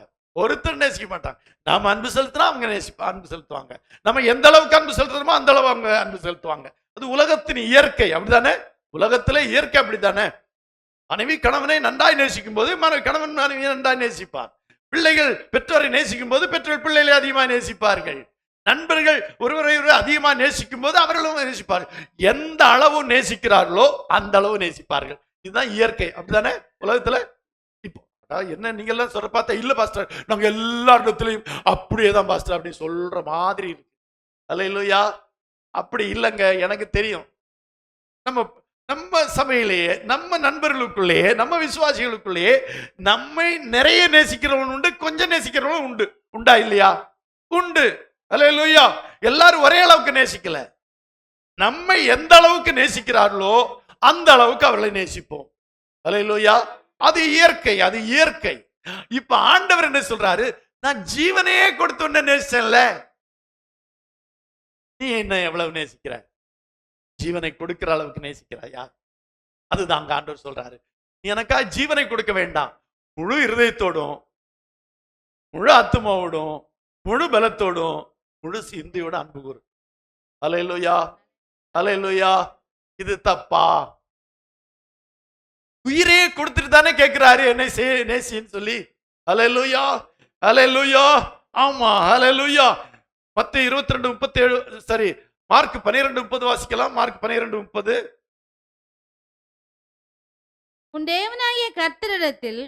நாம அன்பு செலுத்தினா அவங்க அன்பு செலுத்துவாங்க. நம்ம எந்த அளவுக்கு அன்பு செலுத்துறோமோ அந்த அளவு அவங்க அன்பு செலுத்துவாங்க. அது உலகத்தின் இயற்கை. அப்படித்தானே? உலகத்திலே இயற்கை அப்படித்தானே? மனைவி கணவனை நன்றாய் நேசிக்கும் போது கணவன் மனைவியை நன்றாய் நேசிப்பார். பிள்ளைகள் பெற்றோரை நேசிக்கும் போது பெற்றோர் பிள்ளைகளை அதிகமாக நேசிப்பார்கள். நண்பர்கள் ஒருவரை அதிகமாக நேசிக்கும் போது அவர்களும் நேசிப்பார்கள். எந்த அளவு நேசிக்கிறார்களோ அந்த அளவு நேசிப்பார்கள். இதுதான் இயற்கை. அப்படித்தானே உலகத்துல? இப்போ என்ன நீங்க எல்லாம் சொல்ற பார்த்தா, இல்ல பாஸ்டர் நாங்க எல்லா இடத்துலயும் அப்படியேதான் பாஸ்டர் அப்படின்னு சொல்ற மாதிரி இருக்கு. அல்லேலூயா. அப்படி இல்லைங்க. எனக்கு தெரியும், நம்ம சபையிலேயே, நம்ம நண்பர்களுக்குள்ளேயே, நம்ம விசுவாசிகளுக்குள்ளேயே நம்மை நிறைய நேசிக்கிறவன் உண்டு, கொஞ்சம் நேசிக்கிறவன் உண்டு. உண்டா இல்லையா? உண்டு. அல்லேலூயா. எல்லாரும் ஒரே அளவுக்கு நேசிக்கல. நம்மை எந்த அளவுக்கு நேசிக்கிறார்களோ அந்த அளவுக்கு அவர்களை நேசிப்போம். அல்லேலூயா. அது இயற்கை. இப்ப ஆண்டவர் என்ன சொல்றாரு? நான் ஜீவனையே கொடுத்து உன்னை நேசிச்சேன்ல, நீ என்ன எவ்வளவு நேசிக்கிற? ஜீவனை கொடுக்கிற அளவுக்கு நேசிக்கிறாயா? அதுதான் அங்க ஆண்டவர் சொல்றாரு, நீ எனக்கா ஜீவனை கொடுக்க வேண்டாம், முழு இருதயத்தோடும் முழு ஆத்துமாவோடும் முழு பலத்தோடும் முழு சிந்தையோட அன்பு கூறு. அல்லேலூயா, அல்லேலூயா. இது தப்பா? உயிரே கொடுத்துட்டு தானே கேட்கிறாரு என்னை நேசின்னு சொல்லி. அல்லேலூயா, அல்லேலூயா. ஆமா, அல்லேலூயா. மத்தேயு 22:37, சரி, மார்க் 12:30 வாசிக்கலாம். மார்க் 12:30. உன் தேவனாகிய கர்த்தரிடத்தில்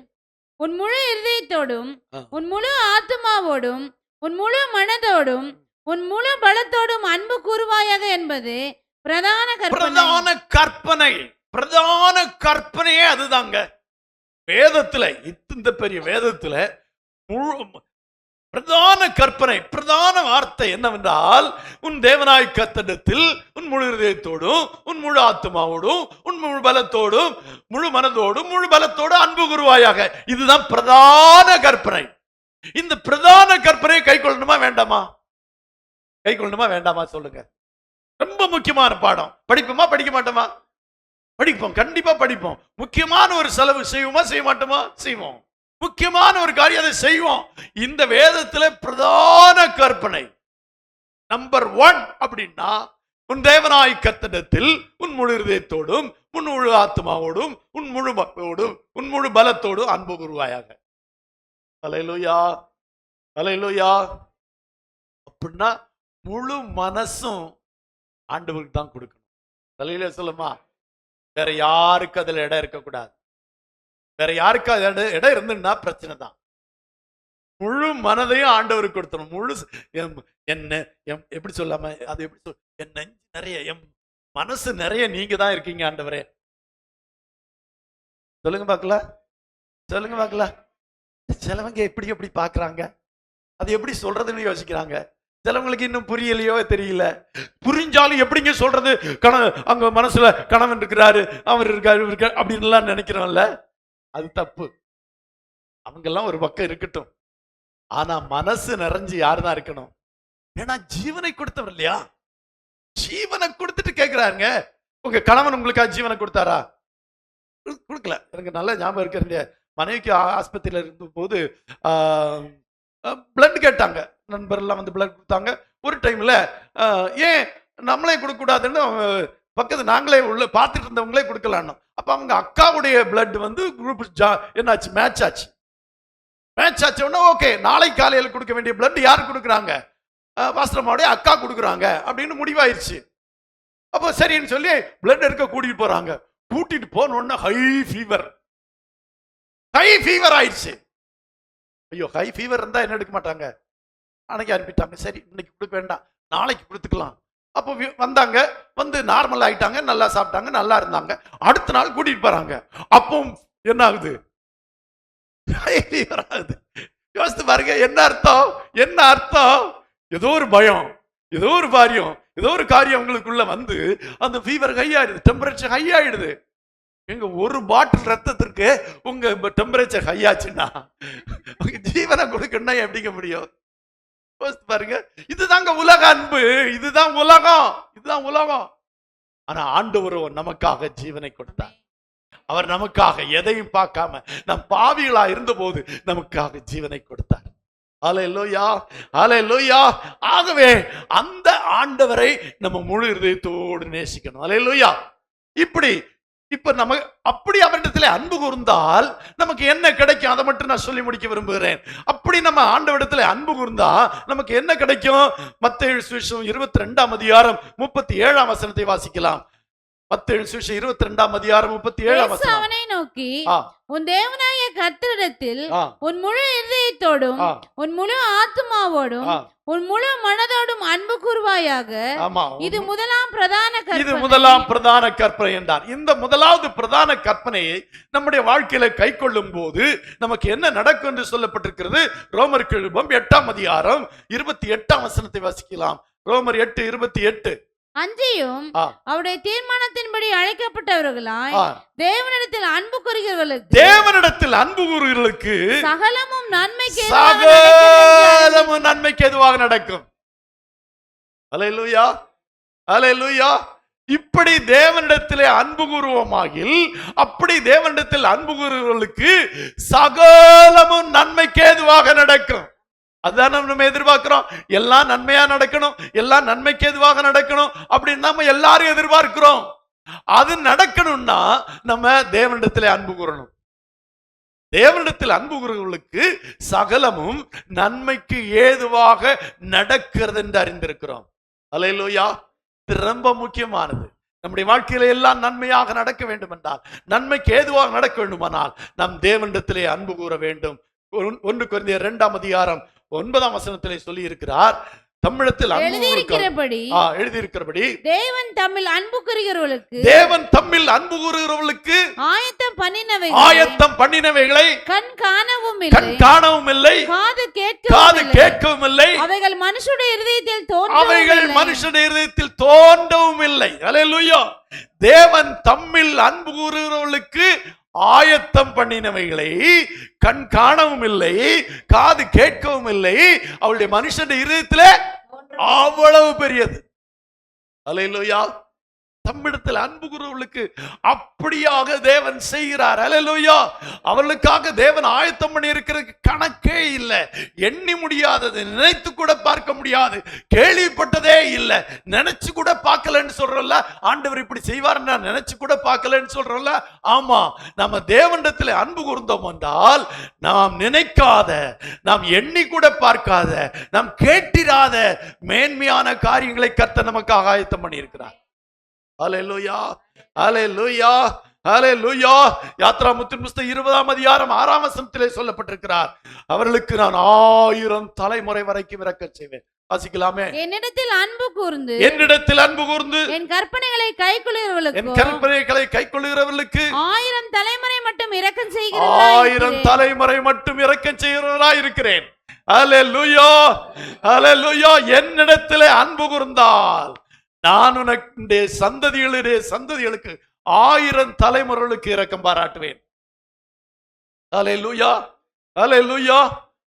உன் முழு இருதயத்தோடும் உன் முழு ஆத்துமாவோடும் உன் முழு மனதோடும் உன் முழு பலத்தோடும் அன்பு கூறுவாயாக என்பது பிரதான கற்பனை. பிரதான கற்பனையே அதுதாங்க. வேதத்துல, இந்த பெரிய வேதத்துல பிரதான கற்பனை, பிரதான வார்த்தை என்னவென்றால், உன் தேவனாய் கர்த்தரிடத்தில் உன் முழு இதயத்தோடும் உன் முழு ஆத்மாவோடும் உன் முழு பலத்தோடும் முழு மனதோடும் முழு பலத்தோடு அன்பு கூறுவாயாக. இதுதான் பிரதான கற்பனை. இந்த பிரதான கற்பனையை கை கொள்ளணுமா வேண்டாமா? கை கொள்ளணுமா வேண்டாமா சொல்லுங்க. ரொம்ப முக்கியமான பாடம். படிப்போமா படிக்க மாட்டோமா? படிப்போம், கண்டிப்பா படிப்போம். முக்கியமான ஒரு செலவு செய்வோமா செய்ய மாட்டோமா? செய்வோம். முக்கியமான ஒரு காரியம் அதை செய்வோம். இந்த வேதத்துல பிரதான கற்பனை நம்பர் 1 அப்படின்னா, உன் தேவனாய் கர்த்தரிடத்தில் உன் முழு இதயத்தோடும் உன் முழு ஆத்மாவோடும் உன் முழு மக்களோடும் உன் முழு பலத்தோடும் அன்பு கூறுவாயாக. அல்லேலூயா, அல்லேலூயா. அப்படின்னா முழு மனசும் ஆண்டவருக்கு தான் கொடுக்கணும். தலையில சொல்லுமா, வேற யாருக்கு அதுல இடம் இருக்கக்கூடாது. வேற யாருக்கு இடம் இருந்துன்னா பிரச்சனை தான். முழு மனதையும் ஆண்டவருக்கு கொடுத்தணும். முழு என்ன எப்படி சொல்லாம, அது எப்படி என் நெஞ்சு நிறைய, என் மனசு நிறைய நீங்க தான் இருக்கீங்க ஆண்டவரே. சொல்லுங்க பாக்கலாம், சொல்லுங்க பாக்கலாம். சிலவங்க எப்படி எப்படி பாக்குறாங்க, அது எப்படி சொல்றதுன்னு யோசிக்கிறாங்க. சிலவங்களுக்கு இன்னும் புரியலையோ தெரியல. புரிஞ்சாலும் எப்படிங்க சொல்றது? அங்க மனசுல கணவன் இருக்கிறாரு, அவர் இருக்காரு அப்படின்னு நினைக்கிறோம்ல, அது தப்பு. அவங்கெல்லாம் ஒரு பக்கம் இருக்கட்டும். ஆனா மனசு நிறைஞ்சு யாருதான் இருக்கணும்? ஏன்னா ஜீவனை கொடுத்தவர் இல்லையா? ஜீவனை கொடுத்துட்டு கேட்கிறாருங்க, உங்க கணவன் உங்களுக்காக ஜீவனை கொடுத்தாரா? கொடுக்கல. எனக்கு நல்ல ஞாபகம் இருக்கிற மனைவிக்கு ஆஸ்பத்திரியில இருந்த போது பிளட் கேட்டாங்க. நண்பர்லாம் வந்து பிளட் கொடுத்தாங்க. ஒரு டைம்ல ஏன் நம்மளே கொடுக்க கூடாதுன்னு பக்கத்து நாங்களே உள்ள பார்த்துட்டு இருந்தவங்களே கொடுக்கலான்னு. அப்ப அவங்க அக்காவுடைய பிளட் வந்து குரூப் என்னாச்சு, மேட்ச் ஆச்சு. மேட்ச் ஆச்சு உடனே ஓகே, நாளை காலையில் கொடுக்க வேண்டிய பிளட் யார் கொடுக்குறாங்க? பாஸ்டர்மாவுடைய அக்கா கொடுக்குறாங்க அப்படின்னு முடிவாயிருச்சு. அப்போ சரின்னு சொல்லி பிளட் எடுக்க கூட்டிட்டு போறாங்க. கூட்டிட்டு போன ஹை ஃபீவர் ஆயிடுச்சு. ஐயோ, ஹை ஃபீவர் இருந்தா என்ன எடுக்க மாட்டாங்க, அன்னைக்கு அனுப்பிட்டாங்க. சரி, இன்னைக்கு கொடுக்க வேண்டாம், நாளைக்கு கொடுத்துக்கலாம். அப்போ வந்தாங்க, வந்து நார்மல் ஆயிட்டாங்க, நல்லா சாப்பிட்டாங்க, நல்லா இருந்தாங்க. அடுத்த நாள் கூட்டிட்டு போறாங்க. அப்போ என்ன ஆகுது? ஆகுது. யோசித்து பாருங்க, என்ன அர்த்தம்? என்ன அர்த்தம்? ஏதோ ஒரு பயம், ஏதோ ஒரு காரியம், ஏதோ ஒரு காரியம் உங்களுக்குள்ள வந்து அந்த ஃபீவர் ஹை ஆயிடுது, டெம்பரேச்சர் ஹை ஆயிடுது. எங்க ஒரு பாட்டில் ரத்தத்திற்கு உங்க டெம்பரேச்சர் ஹை ஆச்சுன்னா ஜீவனை கொடுக்கணும்னா எப்படிங்க முடியும்? பாருங்க, இதுதாங்க உலக அன்பு, இதுதான் உலகம், இதுதான் உலகம். ஆனா ஆண்டவர் நமக்காக ஜீவனை கொடுத்தார். அவர் நமக்காக எதையும் பார்க்காம நம் பாவிகளா இருந்த போது நமக்காக ஜீவனை கொடுத்தார். அல்லேலூயா, அல்லேலூயா. ஆகவே அந்த ஆண்டவரை நம்ம முழு இதயத்தோடு நேசிக்கணும். அல்லேலூயா. இப்ப நம்ம அப்படி அவரிடத்துல அன்பு கூர்ந்தால் நமக்கு என்ன கிடைக்கும்? அதை மட்டும் நான் சொல்லி முடிக்க விரும்புகிறேன். அப்படி நம்ம ஆண்டவரிடத்துல அன்பு கூர்ந்தா நமக்கு என்ன கிடைக்கும்? மத்தேயு சுவிசேஷம் 22ஆம் அதிகாரம் 37ஆம் வசனத்தை வாசிக்கலாம். மத்தேயு சுவிசேஷம் 22ஆம் அதிகாரம் 37ஆம் வசனம். அவனை நோக்கி, உன் தேவனாகிய கர்த்தரிடத்தில் உன் முழு இதயத்தோடும் உன் முழு ஆத்துமாவோடும் உன் முழு மனதோடும் அன்பு கூறுவாயாக. இது முதலாம் பிரதான கற்பனை. இது முதலாம் பிரதான கற்பனை என்றார். இந்த முதலாவது பிரதான கற்பனையை நம்முடைய வாழ்க்கையில கை கொள்ளும் போது நமக்கு என்ன நடக்கும் என்று சொல்லப்பட்டிருக்கிறது. ரோமர் 8ஆம் அதிகாரம் 28ஆம் வசனத்தை வாசிக்கலாம். ரோமர் 8:28. அன்றியும் ஆ. அவருடைய தீர்மானத்தின்படி அழைக்கப்பட்டவர்களாய் ஆ. தேவனிடத்தில் அன்பு கூறுகிறவர்களுக்கு தேவனிடத்தில் அன்பு கூறுகிறவர்களுக்கு சகலமும் நன்மைக்கு சகலமும் நன்மைக்கு எதுவாக நடக்கும். அல்லேலூயா, அல்லேலூயா. இப்படி தேவனிடத்திலே அன்பு கூறுவோமாகில், அப்படி தேவனிடத்தில் அன்பு கூறுகிறவர்களுக்கு சகலமும் நன்மைக்கு ஏதுவாக நடக்கும். அதுதான் நம்ம எதிர்பார்க்கிறோம். எல்லாம் நன்மையா நடக்கணும், எல்லாம் நன்மைக்கு எதுவாக நடக்கணும் அப்படின்னு நம்ம எல்லாரும் எதிர்பார்க்கிறோம். அது நடக்கணும்னா நம்ம தேவனிடத்திலே அன்பு கூறணும். தேவனிடத்தில் அன்பு கூறுகிறவர்களுக்கு சகலமும் நன்மைக்கு ஏதுவாக நடக்கிறது என்று அறிந்திருக்கிறோம். அல்லேலூயா. இது ரொம்ப முக்கியமானது. நம்முடைய வாழ்க்கையில எல்லாம் நன்மையாக நடக்க வேண்டும் என்றால், நன்மைக்கு ஏதுவாக நடக்க வேண்டுமானால் நம் தேவனிடத்திலே அன்பு கூற வேண்டும். 1 கொரிந்தியர் 2ஆம் அதிகாரம் 9ஆம் வசனத்திலே சொல்லி இருக்கிறார், தமிழத்தில் எழுதியிருக்கிறபடி தேவன் தம்மில் அன்பு கூறுகிறவர்களுக்கு ஆயத்தம் பண்ணினவைகளை கண் காணவும் இல்லை, காது கேட்கவும் இல்லை, அவைகள் மனுஷனுடைய இருதயத்தில் தோன்றவும் இல்லை. அல்லேலூயா. தேவன் தம்மில் அன்பு கூறுகிறவர்களுக்கு ஆயத்தம் பண்ணினவைகளை கண் காணவும் இல்லை, காது கேட்கவும் இல்லை, அவளுடைய மனுஷனுடைய இருதயத்திலே அவ்வளவு பெரியது. அல்லேலூயா. தம்மிடத்தில் அன்பு கூறுவர்களுக்கு அப்படியாக தேவன் செய்கிறார். அல்லேலூயா. அவர்களுக்காக தேவன் ஆயத்தம் பண்ணி இருக்கிறதுக்கு கணக்கே இல்லை, எண்ணி முடியாதது, நினைத்து கூட பார்க்க முடியாது, கேள்விப்பட்டதே இல்லை, நினைச்சு கூட பார்க்கலன்னு சொல்றோம்ல. ஆண்டவர் இப்படி செய்வார் நான் நினைச்சு கூட பார்க்கலன்னு சொல்றோம்ல. ஆமா, நம்ம தேவனிடத்தில் அன்பு கூர்ந்தோம் என்றால் நாம் நினைக்காத, நாம் எண்ணி கூட பார்க்காத, நாம் கேட்டிராத மேன்மையான காரியங்களை கர்த்தர் நமக்காக ஆயத்தம் பண்ணி இருக்கிறார். அல்லேலூயா, அல்லேலூயா, அல்லேலூயா. யாத்ராகமத்தின் புத்தகம் 20ஆம் அதிகாரம் 6ஆம் வசனத்திலே சொல்லப்பட்டிருக்கிறார், அவர்களுக்கு நான் 1000 தலைமுறை வரைக்கும் இரக்கம் செய்வேன். வாசிக்கலாமே. என்னிடத்தில் அன்பு கூர்ந்து என் கற்பனைகளை கைக்கொள்ளுகிறவர்களுக்கு 1000 தலைமுறை மட்டும் இரக்கம் 1000 தலைமுறை மட்டும் இரக்கம் செய்கிறவராய் இருக்கிறேன். அல்லேலூயா, அல்லேலூயா. என்னிடத்திலே அன்பு கூர்ந்தால் நான் உன்னுடைய சந்ததிகளுக்கு 1000 தலைமுறைகளுக்கு இரக்கம் பாராட்டுவேன். அல்லேலூயா, அல்லேலூயா.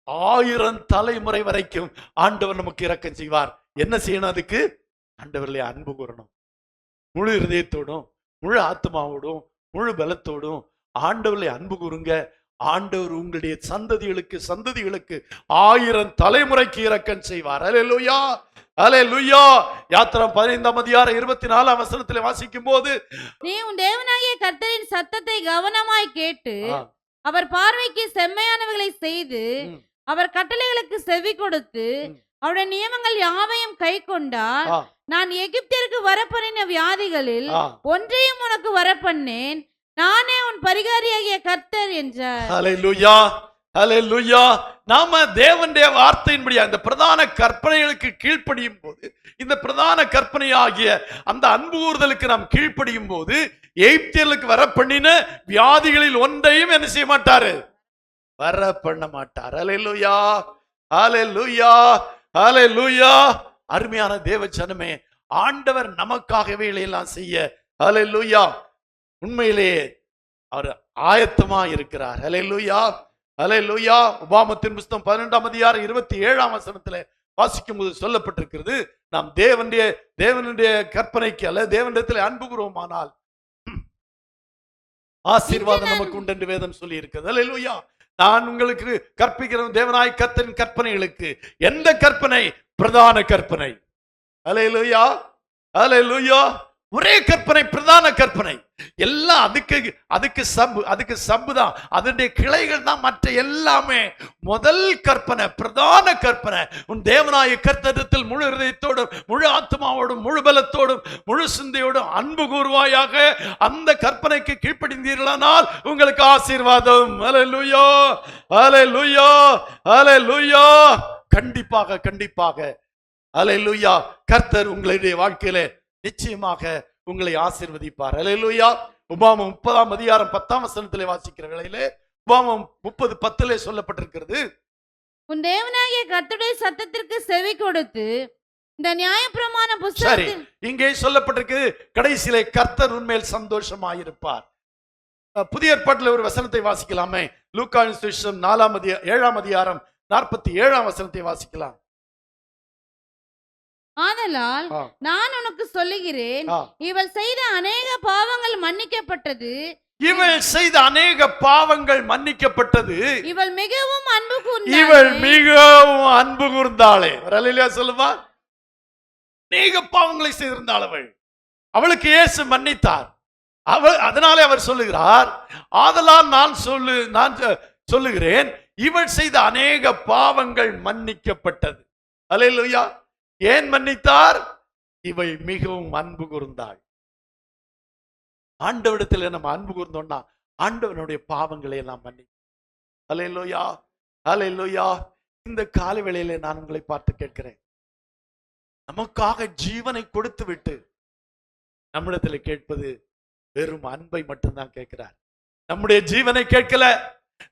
1000 தலைமுறை வரைக்கும் ஆண்டவர் நமக்கு இரக்கம் செய்வார். என்ன செய்யணும்? அதுக்கு ஆண்டவரிலே அன்பு கூறணும். முழு இருதயத்தோடும், முழு ஆத்மாவோடும், முழு பலத்தோடும் ஆண்டவரிலே அன்பு கூறுங்க. ஆண்டவர் உங்களுடைய சந்ததிகளுக்கு 1000 தலைமுறைக்கு இரக்கம் செய்வார். அல்லேலூயா, அல்லேலூயா. யாத்திராகமம் 15ஆம் அதிகாரம் 24ஆம் வசனத்திலே வாசிக்கும் போது, நீ உன் தேவனாகிய கர்த்தரின் சத்தத்தை கவனமாய் கேட்டு அவர் பார்வைக்கு செம்மையானவைகளை செய்து அவர் கட்டளைகளுக்கு செவி கொடுத்து அவருடைய நியமங்கள் யாவையும் கை கொண்டார், நான் எகிப்திற்கு வரப்பண்ணின வியாதிகளில் ஒன்றையும் உனக்கு வரப்பண்ணேன், நானே உன் பரிகாரியாகிய கர்த்தர் என்றார். அல்லேலூயா, அல்லேலூயா. நாம தேவனுடைய வார்த்தையின்படி அந்த பிரதான கற்பனைகளுக்கு கீழ்ப்படியும் போது, இந்த பிரதான கற்பனையாகிய அந்த அன்பு கூறுதலுக்கு நாம் கீழ்ப்படியும் போது, எகிப்தியர்களுக்கு வர பண்ணின வியாதிகளில் ஒன்றையும் என்ன செய்ய மாட்டாரு? வர பண்ண மாட்டார். அல்லேலூயா, அல்லேலூயா, அல்லேலூயா. அருமையான தேவ ஜனமே, ஆண்டவர் நமக்காகவே எல்லாம் செய்ய அல்லேலூயா உண்மையிலே அவர் ஆயத்தமா இருக்கிறார். அல்லேலூயா, அல்லேலூயா. உபாகமத்தின் புத்தகம் 12ஆம் அதிகாரம் 27ஆம் வசனத்திலே வாசிக்கும் போது சொல்லப்பட்டிருக்கிறது, நாம் தேவனுடைய கற்பனைக்கு அல்ல தேவனிடத்தில் அன்பு கூறுவோமானால் ஆசீர்வாதம் நமக்கு உண்டு என்று வேதம் சொல்லி இருக்கிறது. அல்லேலூயா. நான் உங்களுக்கு கற்பிக்கிற தேவனாய் கர்த்தரின் கற்பனைகளுக்கு எந்த கற்பனை? பிரதான கற்பனை. அல்லேலூயா, அல்லேலூயா. ஒரே கற்பனை, பிரதான கற்பனை. எல்லாம் அதுக்கு சப்பு தான், அதனுடைய கிளைகள் தான் மற்ற எல்லாமே. முதல் கற்பனை, பிரதான கற்பனை, உன் தேவனாய கர்த்தரிடத்தில் முழு இதயத்தோடும், முழு ஆத்மாவோடும், முழு பலத்தோடும், முழு சிந்தையோடும் அன்பு கூறுவாயாக. அந்த கற்பனைக்கு கீழ்ப்படிந்தீர்களானால் உங்களுக்கு ஆசீர்வாதம். அல்லேலூயா, அல்லேலூயா, அல்லேலூயா. கண்டிப்பாக, கண்டிப்பாக. அல்லேலூயா. கர்த்தர் உங்களுடைய வாழ்க்கையிலே நிச்சயமாக உங்களை ஆசீர்வதிப்பார். அல்லேலூயா. உபாகமம் 30ஆம் அதிகாரம் 10ஆம் வசனத்திலே வாசிக்கிற வேளையிலே உபாகமம் 30:10 சொல்லப்பட்டிருக்கிறது, உன் தேவனாகிய கர்த்தருடைய சத்தத்திற்கு செவி கொடுத்து இந்த நியாயப்பிரமாண சரி, புஸ்தகத்தில் இங்கே சொல்லப்பட்டிருக்கு கடைசியிலே கர்த்தர் உண்மையில் சந்தோஷமாயிருப்பார். புதிய ஏற்பாட்டில் ஒரு வசனத்தை வாசிக்கலாமே. லூக்காவின் சுவிசேஷம் 7ஆம் அதிகாரம் 47ஆம் வசனத்தை வாசிக்கலாம். ஆதலால் நான் உனக்கு சொல்லுகிறேன், இவள் செய்த அநேக பாவங்கள் மன்னிக்கப்பட்டது. இவள் செய்த அநேக பாவங்கள் மன்னிக்கப்பட்டது. இவள் மிகவும் அன்பு கூர்ந்தாளே. அல்லேலூயா சொல்லுவா. அநேக பாவங்களை செய்திருந்தாள் அவள். அவளுக்கு இயேசு மன்னித்தார். அதனாலே அவர் சொல்லுகிறார், ஆதலால் நான் சொல்லுகிறேன், இவள் செய்த அநேக பாவங்கள் மன்னிக்கப்பட்டது. அல்லேலூயா. ஏன் மன்னித்தார்? இவள் மிகவும் அன்பு கூர்ந்தாள். ஆண்டவரிடத்தில் நம்ம அன்பு கூர்ந்தோம்னா ஆண்டவனுடைய பாவங்களை எல்லாம் மன்னி. அல்லேலூயா, அல்லேலூயா. இந்த காலை வேளையிலே நான் உங்களை பார்த்து கேட்கிறேன், நமக்காக ஜீவனை கொடுத்து விட்டு நம்மிடத்தில் கேட்பது வெறும் அன்பை மட்டும்தான் கேட்கிறார். நம்முடைய ஜீவனை கேட்கல,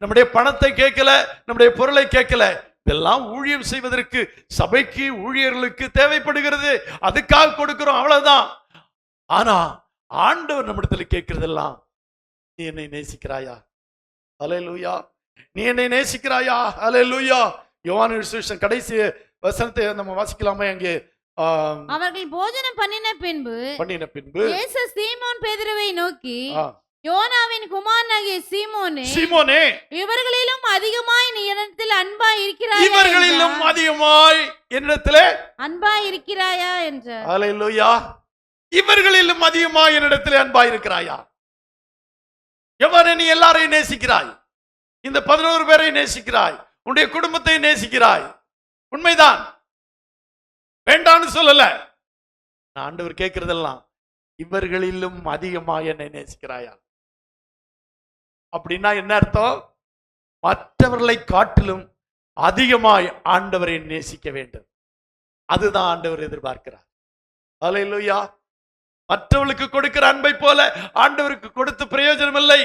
நம்முடைய பணத்தை கேட்கல, நம்முடைய பொருளை கேட்கல. இதெல்லாம் ஊழியம் செய்வதற்கு சபைக்கு ஊழியர்களுக்கு தேவைப்படுகிறது, அதுக்காக கொடுக்கிறோம், அவ்வளவுதான். ஆனா ஆண்டவர் நம்மிடத்தில் கேட்கிறதெல்லாம், நீ என்னை நேசிக்கிறாயா? அல்லேலூயா. நீ என்னை நேசிக்கிறாயா? அல்லேலூயா. யோவான் சுவிசேஷம் கடைசி வசனத்தை நம்ம வாசிக்கலாமே. அங்கே அவர்கள் போஜனம் பண்ணின பின்பு இயேசு சீமோன் பேதுருவை நோக்கி, யோனாவின் குமாரனாகிய சீமோனே, இவர்களிலும் அதிகமாய் நீ என்னிடத்தில் அன்பாய் இருக்கிறாயா? இவர்களிலும் அதிகமாய் என்னிடத்திலே அன்பாய் இருக்கிறாயா என்றார். அல்லேலூயா. இவர்களிலும் அதிகமாய் என்னிடத்திலே அன்பாய் இருக்கிறாயா? எவ்வாறு நீ எல்லாரையும் நேசிக்கிறாய்? இந்த 11 பேரை நேசிக்கிறாய், உன்னுடைய குடும்பத்தை நேசிக்கிறாய், உண்மைதான், வேண்டான்னு சொல்லல. ஆண்டவர் கேட்கிறதெல்லாம், இவர்களிலும் அதிகமாய் என்னை நேசிக்கிறாயா? அப்படின்னா என்ன அர்த்தம்? மற்றவர்களை காட்டிலும் அதிகமாய் ஆண்டவரை நேசிக்க வேண்டும். அதுதான் ஆண்டவர் எதிர்பார்க்கிறார். அல்லேலூயா. மற்றவர்களுக்கு கொடுக்கிற அன்பை போல ஆண்டவருக்கு கொடுத்து பிரயோஜனம் இல்லை.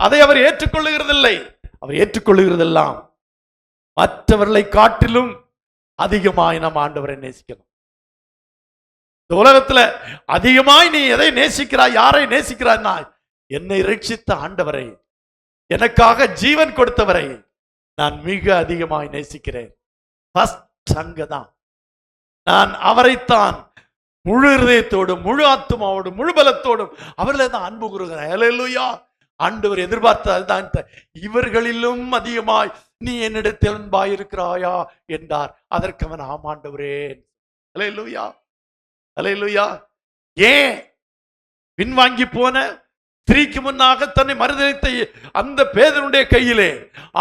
அதை அவர் ஏற்றுக்கொள்ளுகிறதில்லை. அவர் ஏற்றுக்கொள்ளுகிறதெல்லாம் மற்றவர்களை காட்டிலும் அதிகமாய் நாம் ஆண்டவரை நேசிக்கணும். இந்த உலகத்துல அதிகமாய் நீ எதை நேசிக்கிறாய், யாரை நேசிக்கிறாய்னா, என்னை ரட்சித்த ஆண்டவரை, எனக்காக ஜீவன் கொடுத்தவரை நான் மிக அதிகமாய் நேசிக்கிறேன். அங்கதான் நான் அவரைத்தான் முழு இருதயத்தோடும் முழு ஆத்துமாவோடும் முழு பலத்தோடும் அவர்களை தான் அன்பு கூறுகிறேன். அல்லேலூயா. ஆண்டவர் எதிர்பார்த்ததுதான், இவர்களிலும் அதிகமாய் நீ என்னிடத்தில் அன்பாய் இருக்கிறாயா என்றார். அதற்கு அவன் ஆமாண்டவரே. அல்லேலூயா, அல்லேலூயா. ஏன் பின்வாங்கி போன ஸ்திரீக்கு முன்னாக தன்னை மறுதலித்த அந்த பேதனுடைய கையிலே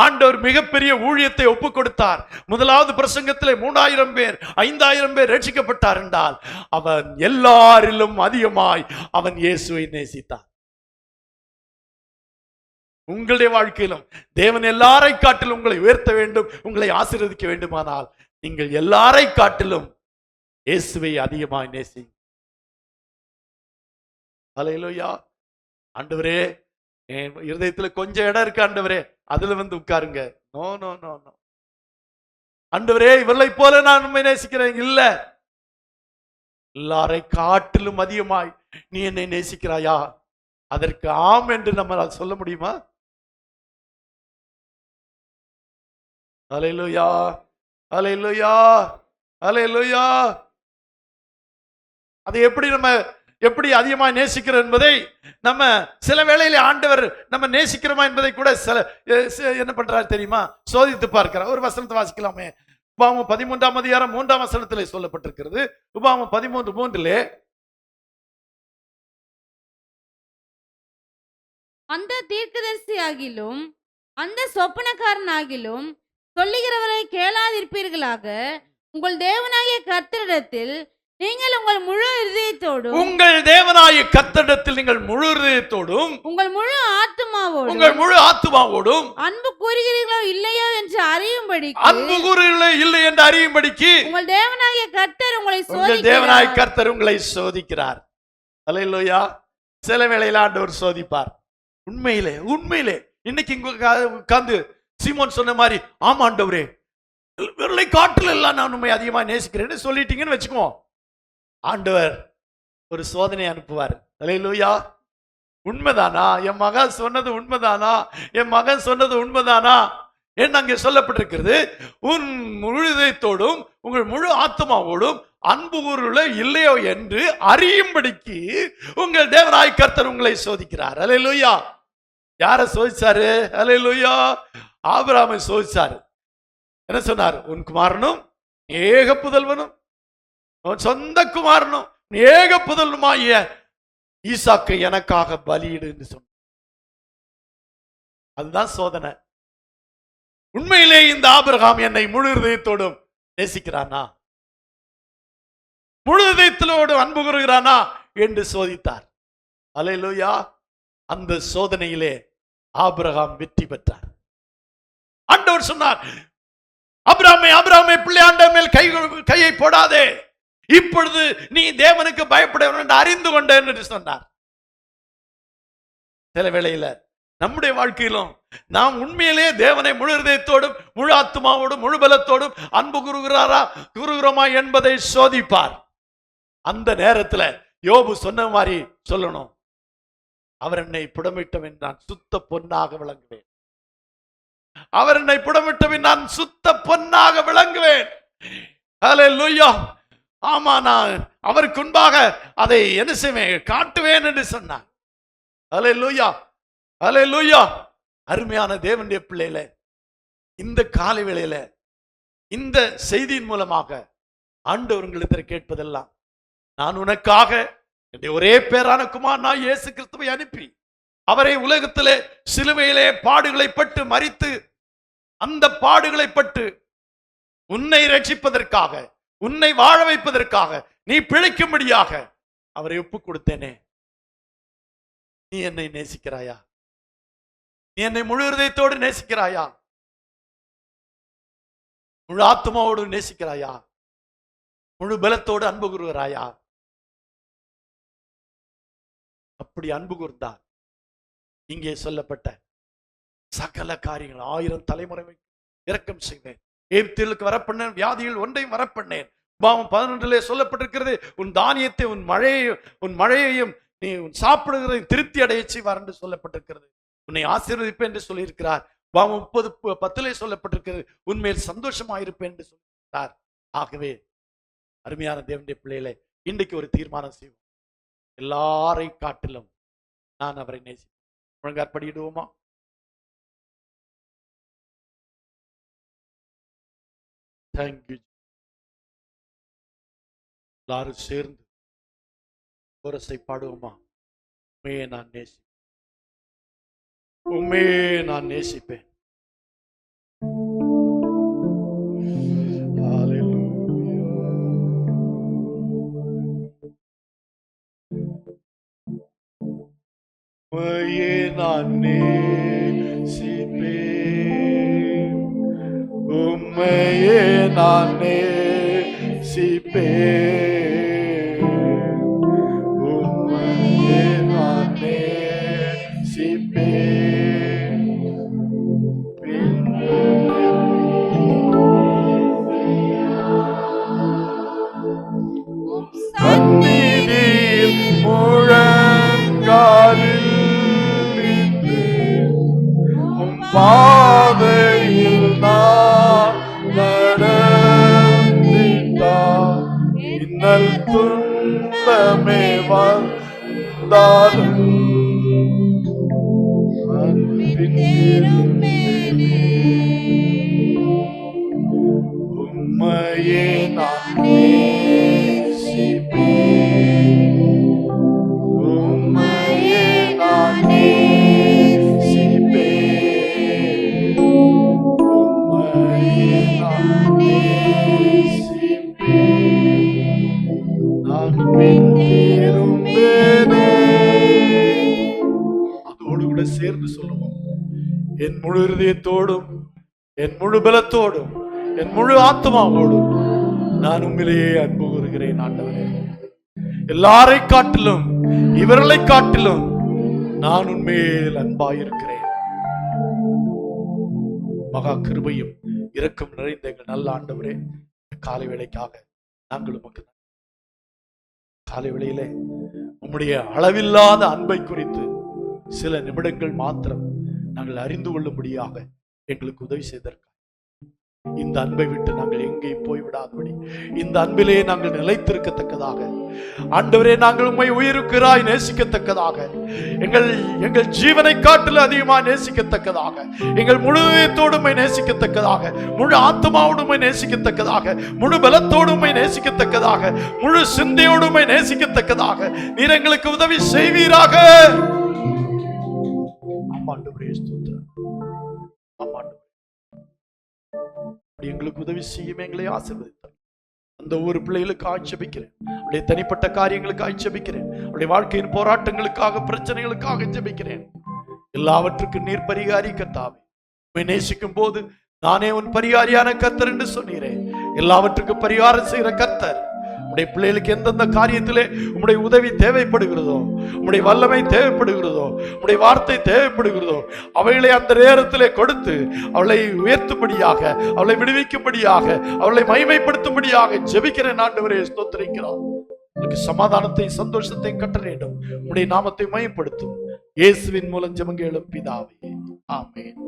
ஆண்டவர் மிகப்பெரிய ஊழியத்தை ஒப்பு கொடுத்தார். முதலாவது பிரசங்கத்திலே 3000 பேர் 5000 பேர் ரட்சிக்கப்பட்டார் என்றால், அவன் எல்லாரிலும் அதிகமாய் அவன் இயேசுவை நேசித்தான். உங்களுடைய வாழ்க்கையிலும் தேவன் எல்லாரை காட்டிலும் உங்களை உயர்த்த வேண்டும், உங்களை ஆசீர்வதிக்க வேண்டுமானால் நீங்கள் எல்லாரை காட்டிலும் இயேசுவை அதிகமாய் நேசி. அல்லேலூயா. ஆண்டவரே, என் இருதயத்துல கொஞ்சம் இடம் இருக்கு ஆண்டவரே, அதுல வந்து உட்காருங்க. No no no no. ஆண்டவரே, இவர்களை போல நான் உண்மை நேசிக்கிறேன் இல்ல, எல்லாரை காட்டிலும் அதிகமாய் நீ என்னை நேசிக்கிறாயா? அதற்கு ஆம் என்று நம்மால் சொல்ல முடியுமா? அல்லேலூயா, அல்லேலூயா, அல்லேலூயா. அதை எப்படி அதிகமாக நேசிக்கிறோம் என்பதை நம்ம சில வேளையில ஆண்டவர் நம்ம நேசிக்கிறோமா என்பதை கூட என்ன பண்றாரு தெரியுமா? சோதித்து பார்க்கிறார். ஒரு வசனத்தை வாசிக்கலாமே. உபாகமம் 13ஆம் அதிகாரம் 3ஆம் வசனத்திலே சொல்லப்பட்டிருக்கிறது. உபாகமம் 13:3 அந்த தீர்க்கதரிசி ஆகிலும் அந்த சொப்பனக்காரன் ஆகிலும் சொல்லுகிறவரை கேளாதிருப்பீர்களாக, உங்கள் தேவனாகிய கர்த்தரிடத்தில் நீங்கள் உங்கள் முழு இதயத்தோடும், உங்கள் தேவனாகிய கர்த்தரிடத்தில் நீங்கள் முழு இதயத்தோடும் உங்கள் முழு ஆத்துமாவோடும் அன்பு கூறுகிறீர்களோ இல்லையோ என்று அறியும்படிக்கு, உங்கள் தேவனாகிய கர்த்தர் உங்களை சோதிக்கிறார். அல்லேலூயா. சில வேளையில ஆண்டவர் சோதிப்பார். உண்மையிலே இன்னைக்கு உட்கார்ந்து சீமோன் சொன்ன மாதிரி, ஆமா ஆண்டவரே, இவர்களை காட்டில் எல்லாம் நான் உண்மை அதிகமா நேசிக்கிறேன்னு சொல்லிட்டீங்கன்னு வச்சுக்குவோம். ஆண்டவர் ஒரு சோதனை அனுப்புவார். அல்லேலூயா. உண்மைதானா? என் மகன் சொன்னது உண்மைதானா? என் மகன் சொன்னது உண்மைதானா என்று அங்கே சொல்லப்பட்டிருக்கிறது. உன் முழு இதயத்தோடும் உங்கள் முழு ஆத்மாவோடும் அன்பு கூறுல இல்லையோ என்று அறியும்படிக்கு உங்கள் தேவனாய் கர்த்தர் உங்களை சோதிக்கிறார். அல்லேலூயா. யாரை சோதிச்சாரு? அல்லேலூயா. ஆபிரகாமை சோதிச்சாரு. என்ன சொன்னார்? உன் குமாரனும் ஏக புதல்வனும் உன் சொந்த குமாரனும் ஏக புதல்வனுமாகிய ஈசாக்கை எனக்காக பலியிடு என்று சொன்ன. அதுதான் சோதனை. உண்மையிலே இந்த ஆபிரகாம் என்னை முழு இதயத்தோடும் நேசிக்கிறானா, முழு இதயத்தோடு அன்பு கூறுகிறானா என்று சோதித்தார். அல்லேலூயா. அந்த சோதனையிலே ஆபிரகாம் வெற்றி பெற்றார். ஆண்டவர் சொன்னார், ஆபிரகாமே ஆபிரகாமே பிள்ளையாண்ட மேல் கையை போடாதே, இப்பொழுது நீ தேவனுக்கு பயப்பட வேண்டும் என்று அறிந்து கொண்ட என்று சொன்னார். சில வேளையில நம்முடைய வாழ்க்கையிலும் நாம் உண்மையிலே தேவனை முழு இதயத்தோடும் முழு ஆத்மாவோடும் முழு பலத்தோடும் அன்பு கூறுகிறோமா என்பதை சோதிப்பார். அந்த நேரத்தில் யோபு சொன்ன மாதிரி சொல்லணும், அவர் என்னை புடமிட்டவன் நான் சுத்த பொன்னாக விளங்குவேன். அவர் என்னை புடமிட்டவன் நான் சுத்த பொன்னாக விளங்குவேன். அல்லேலூயா. ஆமா, நான் அவருக்கு முன்பாக அதை என்ன செய்வேன், காட்டுவேன் என்று சொன்னார். அல்லேலூயா. அல்லேலூயா. அருமையான தேவனுடைய பிள்ளைகளே, இந்த காலை வேளையில இந்த செய்தியின் மூலமாக ஆண்டவர் உங்களிடத்தில் கேட்பதெல்லாம், நான் உனக்காக என்னுடைய ஒரே பேரான குமாரனாய் இயேசு கிறிஸ்துவை அனுப்பி அவரை உலகத்திலே சிலுவையிலே பாடுகளை பட்டு மரித்து அந்த பாடுகளை பட்டு உன்னை ரட்சிப்பதற்காக உன்னை வாழ வைப்பதற்காக நீ பிழைக்கும்படியாக அவரை ஒப்பு கொடுத்தேனே. நீ என்னை நேசிக்கிறாயா? நீ என்னை முழு இதயத்தோடு நேசிக்கிறாயா? முழு ஆத்மாவோடு நேசிக்கிறாயா? முழு பலத்தோடு அன்பு கூறுகிறாயா? அப்படி அன்பு கூர்ந்தார் இங்கே சொல்லப்பட்ட சகல காரியங்கள் 1000 தலைமுறை இரக்கம் செய்வேன், எகிப்திற்கு வரப்பண்ணேன், வியாதிகள் ஒன்றையும் வரப்பண்ணேன். 11 சொல்லப்பட்டிருக்கிறது, உன் தானியத்தை உன் மழையையும் நீ உன் சாப்பிடுகிறதை திருப்தி அடைய செய்வார் என்று சொல்லப்பட்டிருக்கிறது. உன்னை ஆசீர்வதிப்பேன் என்று சொல்லியிருக்கிறார். 30:10 சொல்லப்பட்டிருக்கிறது, உன்மேல் சந்தோஷமாயிருப்பேன் என்று சொல்லியிருக்கிறார். ஆகவே அருமையான தேவனுடைய பிள்ளைகளே, இன்றைக்கு ஒரு தீர்மானம் செய்வோம், எல்லாரை காட்டிலும் நான் அவரை நேசிப்பேன். முழங்காற்படியிடுவோமா? தேங்க்யூ. எல்லாரும் சேர்ந்து கோரஸை பாடுவோமா? உண்மையே நான் நேசிப்பேன், உண்மையே நான் நேசிப்பேன். உம்மையே நான் நேசிப்பேன், உம்மையே நான் நேசிப்பேன், உம்மையே நான் நேசிப்பேன். கண்ணீரில் முழங்காலில் பாதையில் நான் நடந்திட்டால், இன்னல் துன்பமே வந்தாலும் உம்மையே நான் நேசிப்பேன், உம்மையே நான் நேசிப்பேன், உம்மையே நான் நேசிப்பேன். நான் பின்திரும்பேனே. அதோடு கூட சேர்ந்து சொல்லுவோம், என் முழு இதயத்தோடும் என் முழு பலத்தோடும் என் முழு ஆத்மாவோடும் நான் உண்மையிலேயே அன்பு கூறுகிறேன். ஆண்டவரே, எல்லாரை காட்டிலும் இவர்களை காட்டிலும் நான் உண்மையில் அன்பாயிருக்கிறேன். மகா கிருபையும் இரக்கம் நிறைந்த எங்கள் நல்ல ஆண்டவரே, காலை வேளைக்காக நாங்கள் உமக்கு காலை வேளையிலே உம்முடைய அளவில்லாத அன்பை குறித்து சில நிமிடங்கள் மாத்திரம் நாங்கள் அறிந்து கொள்ளும்படியாக எங்களுக்கு உதவி செய்ததற்கு இந்த அன்பை விட்டு நாங்கள் எங்கேயும் போய்விடாதபடி இந்த அன்பிலே நாங்கள் நிலைத்திருக்கத்தக்கதாக ஆண்டவரே, நாங்கள் உம்மை உயிருக்கிறாய் நேசிக்கத்தக்கதாக, எங்கள் ஜீவனை காட்டில் அதிகமாக நேசிக்கத்தக்கதாக, எங்கள் முழு இதயத்தோடுமை நேசிக்கத்தக்கதாக, முழு ஆத்மாவோடுமை நேசிக்கத்தக்கதாக, முழு பலத்தோடுமை நேசிக்கத்தக்கதாக, முழு சிந்தையோடுமை நேசிக்கத்தக்கதாக நீர் எங்களுக்கு உதவி செய்வீராக. ஆமாண்டவரே, ஸ்தோத்திரம். ஆமாண்டவரே, எங்களுக்கு உதவி செய்யும், எங்களை ஆசீர்வதித்தார். அந்த ஒரு பிள்ளைகளுக்கு ஆட்சேபிக்கிறேன், அவருடைய தனிப்பட்ட காரியங்களுக்கு ஆட்சேபிக்கிறேன், அவருடைய வாழ்க்கையின் போராட்டங்களுக்காக, பிரச்சனைகளுக்காக ஜெபிக்கிறேன். எல்லாவற்றுக்கும் நீர் பரிகாரி கர்த்தாவே. உம்மை நேசிக்கும் போது நானே உன் பரிகாரியான கர்த்தர் என்று சொன்னீரேன். எல்லாவற்றுக்கும் பரிகாரம் செய்கிற கர்த்தர், உம்முடைய பிள்ளைகளுக்கு எந்தெந்த காரியத்திலே உம்முடைய உதவி தேவைப்படுகிறதோ, உம்முடைய வல்லமை தேவைப்படுகிறதோ, உம்முடைய வார்த்தை தேவைப்படுகிறதோ, அவைகளை அந்த நேரத்திலே கொடுத்து அவளை உயர்த்தும்படியாக, அவளை விடுவிக்கும்படியாக, அவளை மகிமைப்படுத்தும்படியாக ஜெபிக்கிறேன். ஆண்டவரே, ஸ்தோத்திரிக்கிறோம். உங்களுக்கு சமாதானத்தை சந்தோஷத்தை கட்டளையிடும். உம்முடைய நாமத்தை மகிமைப்படுத்தும். இயேசுவின் மூலம் ஜெபம் கேளும் பிதாவே, ஆமென்.